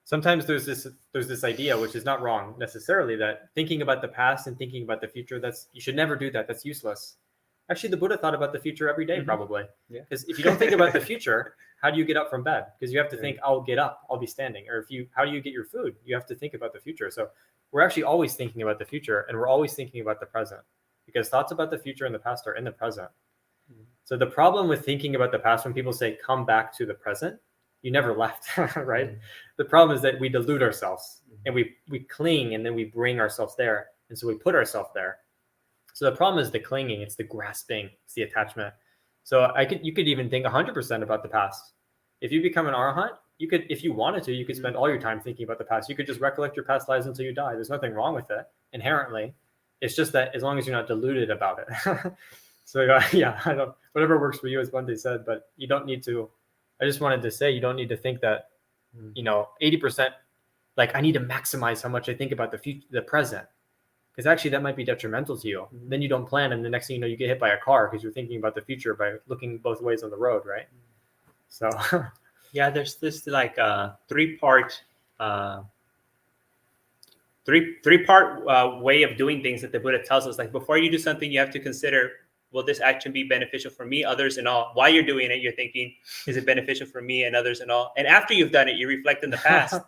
Speaker 2: sometimes there's this idea, which is not wrong necessarily, that thinking about the past and thinking about the future, you should never do that. That's useless. Actually, the Buddha thought about the future every day, probably. Because if you don't think about the future, how do you get up from bed? Because you have to think, I'll get up, I'll be standing. Or how do you get your food? You have to think about the future. So we're actually always thinking about the future, and we're always thinking about the present, because thoughts about the future and the past are in the present. So the problem with thinking about the past, when people say, come back to the present, you never left, right? The problem is that we delude ourselves and we cling, and then we bring ourselves there. And so we put ourselves there. So the problem is the clinging, it's the grasping, it's the attachment. So you could even think 100% about the past. If you become an arahant, you could, if you wanted to, you could spend all your time thinking about the past. You could just recollect your past lives until you die. There's nothing wrong with it inherently. It's just that as long as you're not deluded about it. So yeah, whatever works for you, as Bante said, but you don't need to. I just wanted to say, you don't need to think that, 80%, like I need to maximize how much I think about the future, the present, because actually that might be detrimental to you. Then you don't plan, and the next thing you know, you get hit by a car because you're thinking about the future by looking both ways on the road, right? So
Speaker 1: yeah, there's this like three-part way of doing things that the Buddha tells us. Like before you do something, you have to consider, will this action be beneficial for me, others, and all? While you're doing it, you're thinking, is it beneficial for me and others and all? And after you've done it, you reflect in the past.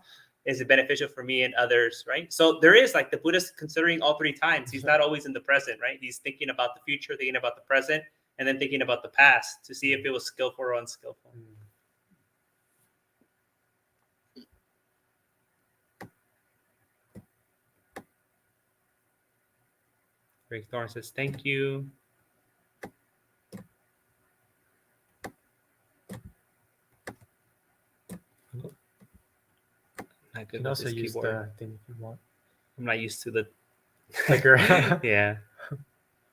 Speaker 1: Is it beneficial for me and others, right? So there is like the Buddha's considering all three times. He's not always in the present, right? He's thinking about the future, thinking about the present, and then thinking about the past to see if it was skillful or unskillful. Greg Thorne says, thank you. Not good.
Speaker 2: You can also use the thing if you want.
Speaker 1: I'm not used to the
Speaker 2: clicker.
Speaker 1: Yeah.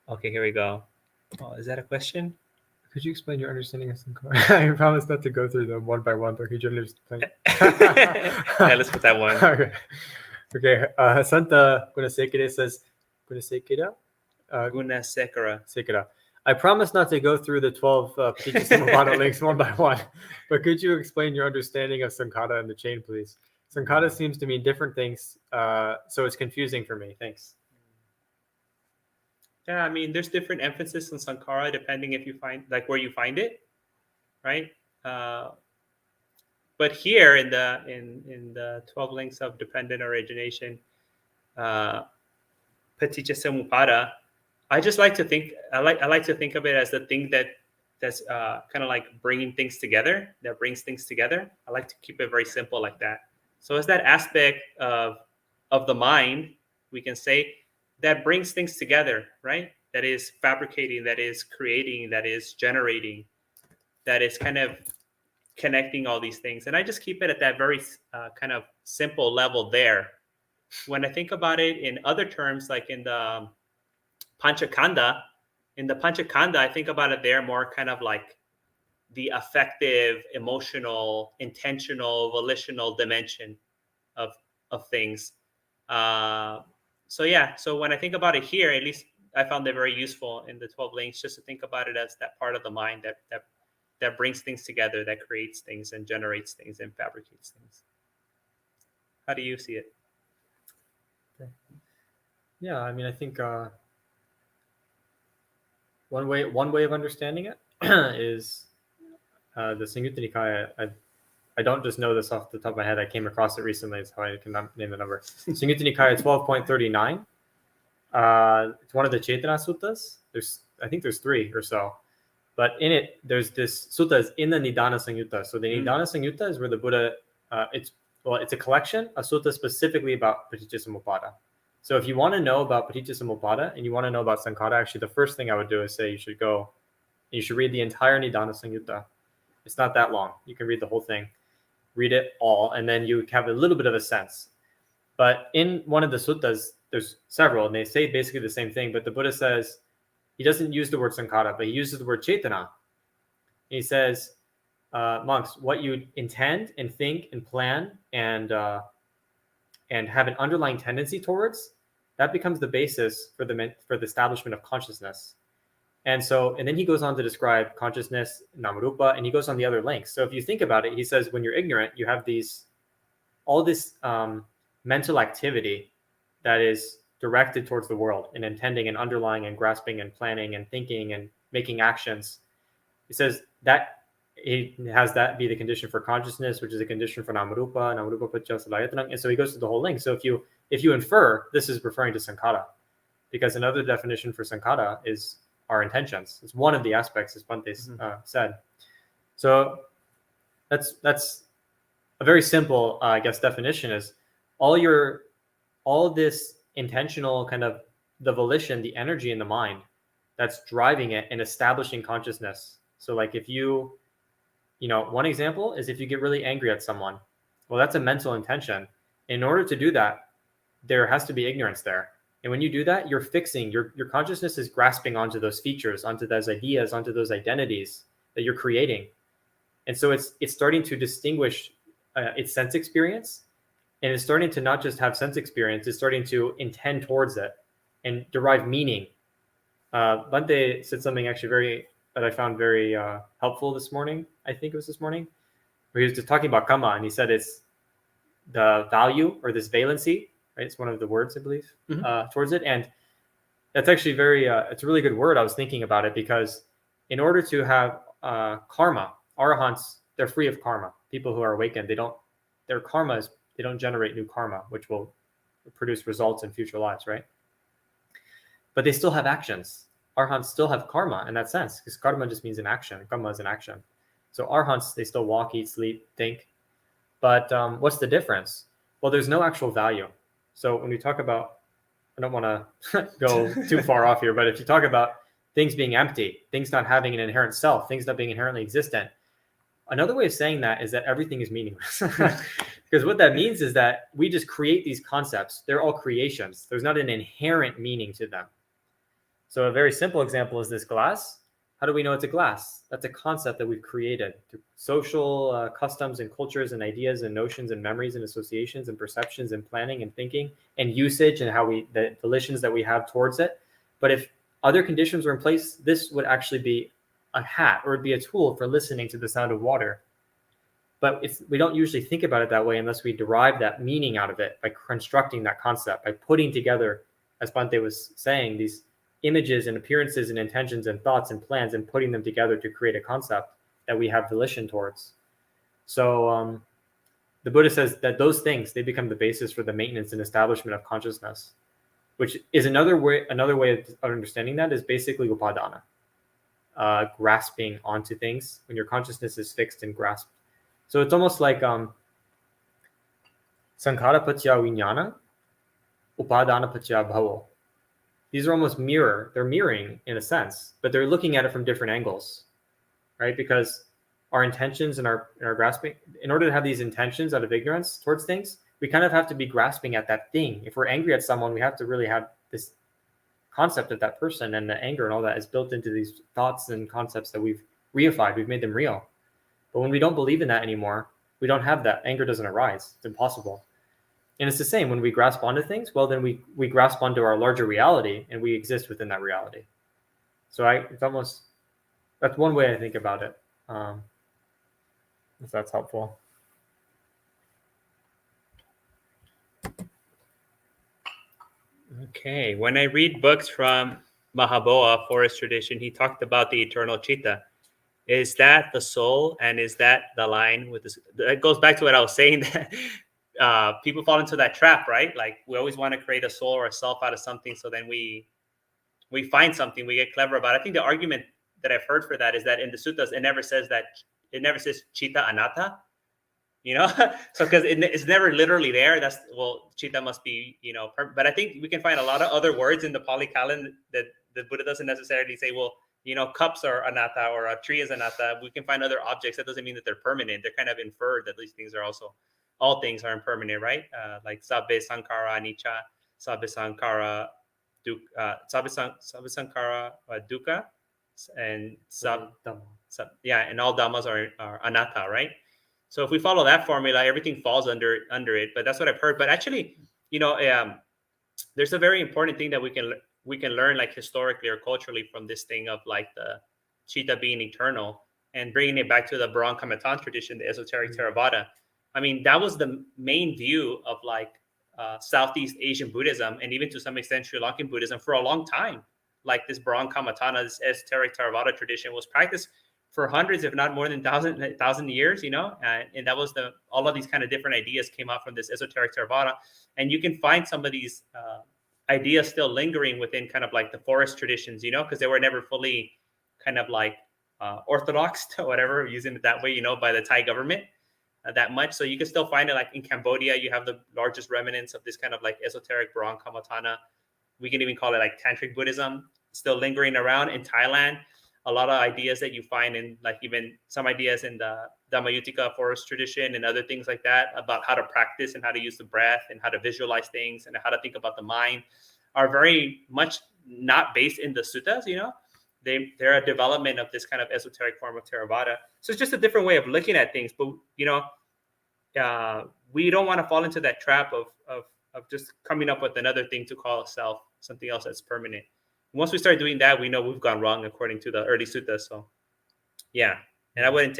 Speaker 1: Okay, here we go. Oh, is that a question?
Speaker 2: Could you explain your understanding of Sankara? I promise not to go through them one by one, but could you explain?
Speaker 1: Yeah, let's put that one.
Speaker 2: Okay. Santa Gunasekara says, Gunasekara?
Speaker 1: Gunasekara.
Speaker 2: I promise not to go through the 12 Paticca links one by one, but could you explain your understanding of Sankara and the chain, please? Sankara seems to mean different things, so it's confusing for me. Thanks.
Speaker 1: Yeah, I mean, there's different emphasis on Sankara depending if you find, like, where you find it, right? But here in the 12 links of dependent origination, Paticca Samuppada, I just like to think, I like to think of it as the thing that's kind of like bringing things together, that brings things together. I like to keep it very simple like that. So it's that aspect of the mind, we can say, that brings things together, right? That is fabricating, that is creating, that is generating, that is kind of connecting all these things. And I just keep it at that very kind of simple level there. When I think about it in other terms, like in the Panchakanda, I think about it there more kind of like the affective, emotional, intentional, volitional dimension of things. So yeah, so when I think about it here, at least I found it very useful in the 12 links, just to think about it as that part of the mind that brings things together, that creates things and generates things and fabricates things. How do you see it?
Speaker 2: Yeah, I mean, I think one way of understanding it is the Samyutta Nikaya. I don't just know this off the top of my head. I came across it recently. That's how I can name the number. Samyutta Nikaya 12.39. It's one of the Chetana Suttas. I think there's 3 or so. But in it, there's this sutta is in the Nidana Samyutta. So the Nidana Samyutta is where the Buddha, it's a collection of suttas specifically about Paticcasamuppada. So if you want to know about Paticcasamuppada and you want to know about Sankhara, actually the first thing I would do is say you should read the entire Nidana Samyutta. It's not that long. You can read the whole thing, read it all, and then you have a little bit of a sense. But in one of the suttas, there's several, and they say basically the same thing, but the Buddha says, he doesn't use the word sankhara, but he uses the word chetana. He says, monks, what you intend and think and plan and have an underlying tendency towards, that becomes the basis for the establishment of consciousness. And then he goes on to describe consciousness, namarupa, and he goes on the other links. So if you think about it, he says when you're ignorant, you have all this mental activity that is directed towards the world and intending and underlying and grasping and planning and thinking and making actions. He says that he has that be the condition for consciousness, which is a condition for namarupa paccaya salayatanam. And so he goes to the whole link. So if you infer, this is referring to sankhara, because another definition for sankhara is our intentions. It's one of the aspects, as Bhante said. So that's a very simple, I guess, definition is all this intentional kind of the volition, the energy in the mind that's driving it and establishing consciousness. So like if one example is if you get really angry at someone, well, that's a mental intention. In order to do that, there has to be ignorance there. And when you do that, you're fixing, your consciousness is grasping onto those features, onto those ideas, onto those identities that you're creating. And so it's starting to distinguish its sense experience. And it's starting to not just have sense experience, it's starting to intend towards it and derive meaning. Bhante said something actually that I found very helpful this morning. I think it was this morning, where he was just talking about kamma, and he said it's the value or this valency, right? It's one of the words, I believe, towards it. And that's actually it's a really good word. I was thinking about it because in order to have karma, arahants, they're free of karma. People who are awakened, their karma is, they don't generate new karma, which will produce results in future lives, right? But they still have actions. Arhants still have karma in that sense, because karma just means an action. Karma is an action. So arhants, they still walk, eat, sleep, think. But what's the difference? Well, there's no actual value. So when we talk about, I don't want to go too far off here, but if you talk about things being empty, things not having an inherent self, things not being inherently existent, another way of saying that is that everything is meaningless. Because what that means is that we just create these concepts. They're all creations. There's not an inherent meaning to them. So a very simple example is this glass. How do we know it's a glass? That's a concept that we've created through social customs and cultures and ideas and notions and memories and associations and perceptions and planning and thinking and usage and the volitions that we have towards it. But if other conditions were in place, this would actually be a hat, or it'd be a tool for listening to the sound of water. But we don't usually think about it that way unless we derive that meaning out of it by constructing that concept, by putting together, as Bhante was saying, these images and appearances and intentions and thoughts and plans and putting them together to create a concept that we have volition towards. So the Buddha says that those things, they become the basis for the maintenance and establishment of consciousness, which is another way of understanding that is basically upadana, grasping onto things when your consciousness is fixed and grasped. So it's almost like sankhara paccaya vijnana, upadana paccaya bhavo. These are almost they're mirroring in a sense, but they're looking at it from different angles, right? Because our intentions and our grasping, in order to have these intentions out of ignorance towards things, we kind of have to be grasping at that thing. If we're angry at someone, we have to really have this concept of that person, and the anger and all that is built into these thoughts and concepts that we've reified. We've made them real. But when we don't believe in that anymore, we don't have that. Anger doesn't arise. It's impossible. And it's the same when we grasp onto things. Well, then we grasp onto our larger reality, and we exist within that reality. So that's one way I think about it. If that's helpful.
Speaker 1: Okay. When I read books from Mahaboa, forest tradition, he talked about the eternal chitta. Is that the soul, and is that the line with this? That goes back to what I was saying, that people fall into that trap, right? Like we always want to create a soul or a self out of something, so then we find something, we get clever about it. I think the argument that I've heard for that is that in the suttas, it never says chitta anatta, so because it's never literally there. That's, well, chitta must be, but I think we can find a lot of other words in the Pali Canon that the Buddha doesn't necessarily say, well, cups are anatta or a tree is anatta. We can find other objects. That doesn't mean that they're permanent. They're kind of inferred that these things are also, all things are impermanent, right? Like sabbe sankara anicca, sabbe sankara sankara dukkha, and and all dhammas are anatta, right? So if we follow that formula, everything falls under it. But that's what I've heard. But actually, there's a very important thing that we can learn, like historically or culturally, from this thing of like the chitta being eternal, and bringing it back to the Brahman tradition, the esoteric Theravada. I mean, that was the main view of like Southeast Asian Buddhism, and even to some extent Sri Lankan Buddhism for a long time. Like this Brahman, this esoteric Theravada tradition was practiced for hundreds, if not more than thousand years, and that was all of these kind of different ideas came out from this esoteric Theravada. And you can find some of these ideas still lingering within kind of like the forest traditions, because they were never fully kind of like orthodoxed or whatever, using it that way, by the Thai government that much. So you can still find it, like in Cambodia, you have the largest remnants of this kind of like esoteric Brahman. We can even call it like Tantric Buddhism, still lingering around. In Thailand, a lot of ideas that you find in, like, even some ideas in the Dhamma forest tradition and other things like that, about how to practice and how to use the breath and how to visualize things and how to think about the mind, are very much not based in the suttas. They're a development of this kind of esoteric form of Theravada. So it's just a different way of looking at things. But we don't want to fall into that trap of just coming up with another thing to call self, something else that's permanent. Once we start doing that, we know we've gone wrong according to the early suttas. So, yeah. And I wouldn't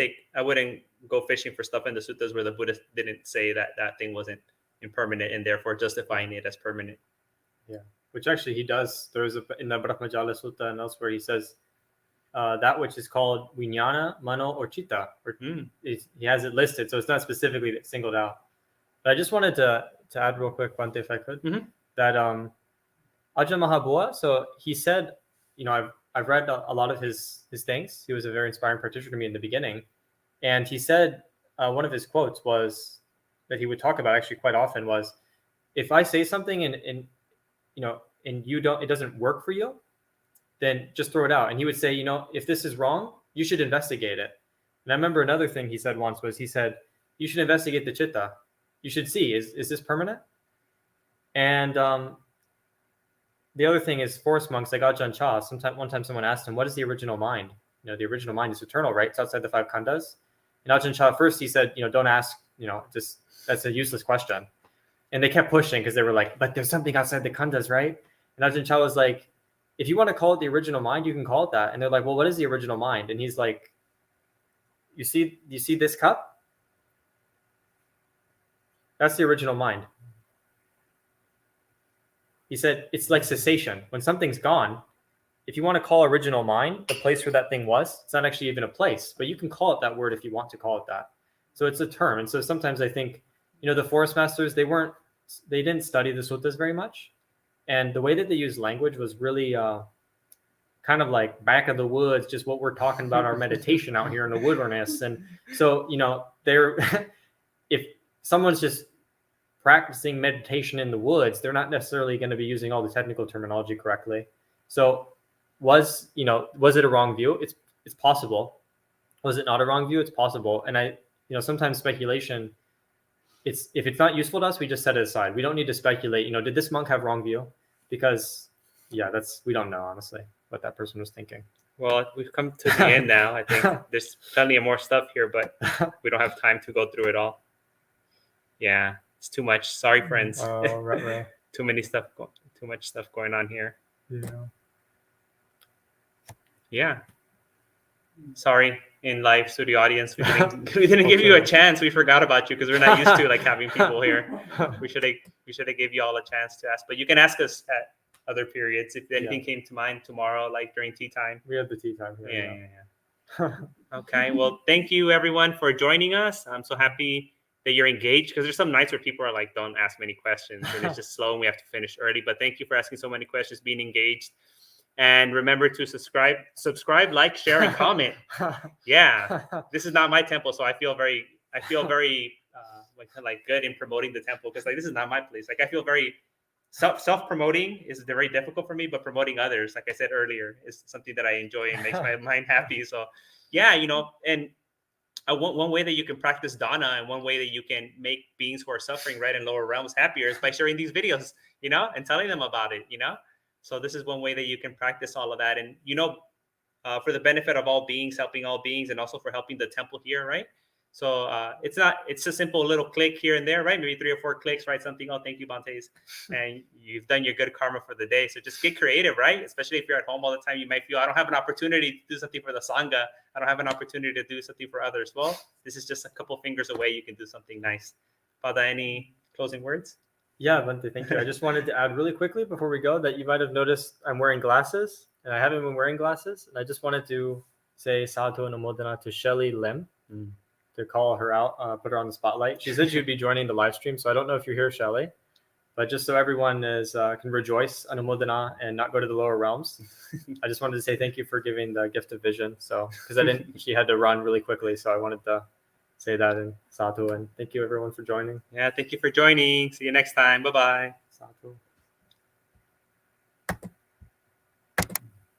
Speaker 1: go fishing for stuff in the suttas where the Buddha didn't say that thing wasn't impermanent, and therefore justifying it as permanent.
Speaker 2: Yeah, which actually he does. There's in the Brahmajala Sutta and elsewhere, he says that which is called vijnana, mano, or chitta. He has it listed, so it's not specifically singled out. But I just wanted to add real quick, Bhante, if I could, that Ajahn Mahabua, so he said, I've read a lot of his things. He was a very inspiring practitioner to me in the beginning. And he said, one of his quotes was, that he would talk about actually quite often, was, if I say something and it doesn't work for you, then just throw it out. And he would say, if this is wrong, you should investigate it. And I remember another thing he said once was, he said, you should investigate the chitta. You should see, is this permanent? And the other thing is, forest monks like Ajahn Chah, one time someone asked him, what is the original mind? The original mind is eternal, right? It's outside the five khandhas. And Ajahn Chah first, he said, don't ask, that's a useless question. And they kept pushing because they were like, but there's something outside the khandhas, right? And Ajahn Chah was like, if you want to call it the original mind, you can call it that. And they're like, well, what is the original mind? And he's like, you see this cup? That's the original mind. He said, it's like cessation. When something's gone, if you want to call original mind the place where that thing was, it's not actually even a place, but you can call it that word if you want to call it that. So it's a term. And so sometimes I think, the forest masters, they didn't study the suttas very much. And the way that they used language was really kind of like back of the woods, just what we're talking about, our meditation out here in the wilderness. And so, if someone's just practicing meditation in the woods, they're not necessarily going to be using all the technical terminology correctly. So was it a wrong view? It's possible. Was it not a wrong view? It's possible. And sometimes speculation, if it's not useful to us, we just set it aside. We don't need to speculate, did this monk have wrong view? Because we don't know, honestly, what that person was thinking.
Speaker 1: Well, we've come to the end now. I think there's plenty of more stuff here, but we don't have time to go through it all. Yeah, it's too much. Sorry, friends.
Speaker 2: Oh, right.
Speaker 1: Too much stuff going on here.
Speaker 2: Yeah.
Speaker 1: Sorry, in live studio audience, we didn't give you a chance. We forgot about you because we're not used to like having people here. We should have gave you all a chance to ask, but you can ask us at other periods if anything came to mind tomorrow, like during tea time.
Speaker 2: We have the tea time here.
Speaker 1: Yeah. Okay. Well, thank you everyone for joining us. I'm so happy that you're engaged because there's some nights where people are like, don't ask many questions and it's just slow and we have to finish early. But thank you for asking so many questions, being engaged. And remember to subscribe, like, share, and comment. Yeah, this is not my temple, so I feel very like good in promoting the temple because like this is not my place. Like I feel very self-promoting is very difficult for me, but promoting others, like I said earlier, is something that I enjoy and makes my mind happy. So yeah, and one way that you can practice Dhamma and one way that you can make beings who are suffering right in lower realms happier is by sharing these videos, and telling them about it, So this is one way that you can practice all of that. And, for the benefit of all beings, helping all beings, and also for helping the temple here, right? So it's a simple little click here and there, right? Maybe 3 or 4 clicks, write something. Oh, thank you, Bantes. And you've done your good karma for the day. So just get creative, right? Especially if you're at home all the time, you might feel, I don't have an opportunity to do something for the Sangha. I don't have an opportunity to do something for others. Well, this is just a couple fingers away. You can do something nice. Pada, any closing words?
Speaker 2: Yeah, Bante, thank you. I just wanted to add really quickly before we go that you might have noticed I'm wearing glasses, and I haven't been wearing glasses. And I just wanted to say sadhu and amodana to Shelly Lim to call her out, put her on the spotlight. She said she would be joining the live stream, so I don't know if you're here, Shelly. But just so everyone can rejoice on amodana and not go to the lower realms, I just wanted to say thank you for giving the gift of vision. So because she had to run really quickly, so I wanted to say that in sadhu, and thank you everyone for joining.
Speaker 1: Yeah, thank you for joining. See you next time. Bye-bye.
Speaker 2: Sadhu.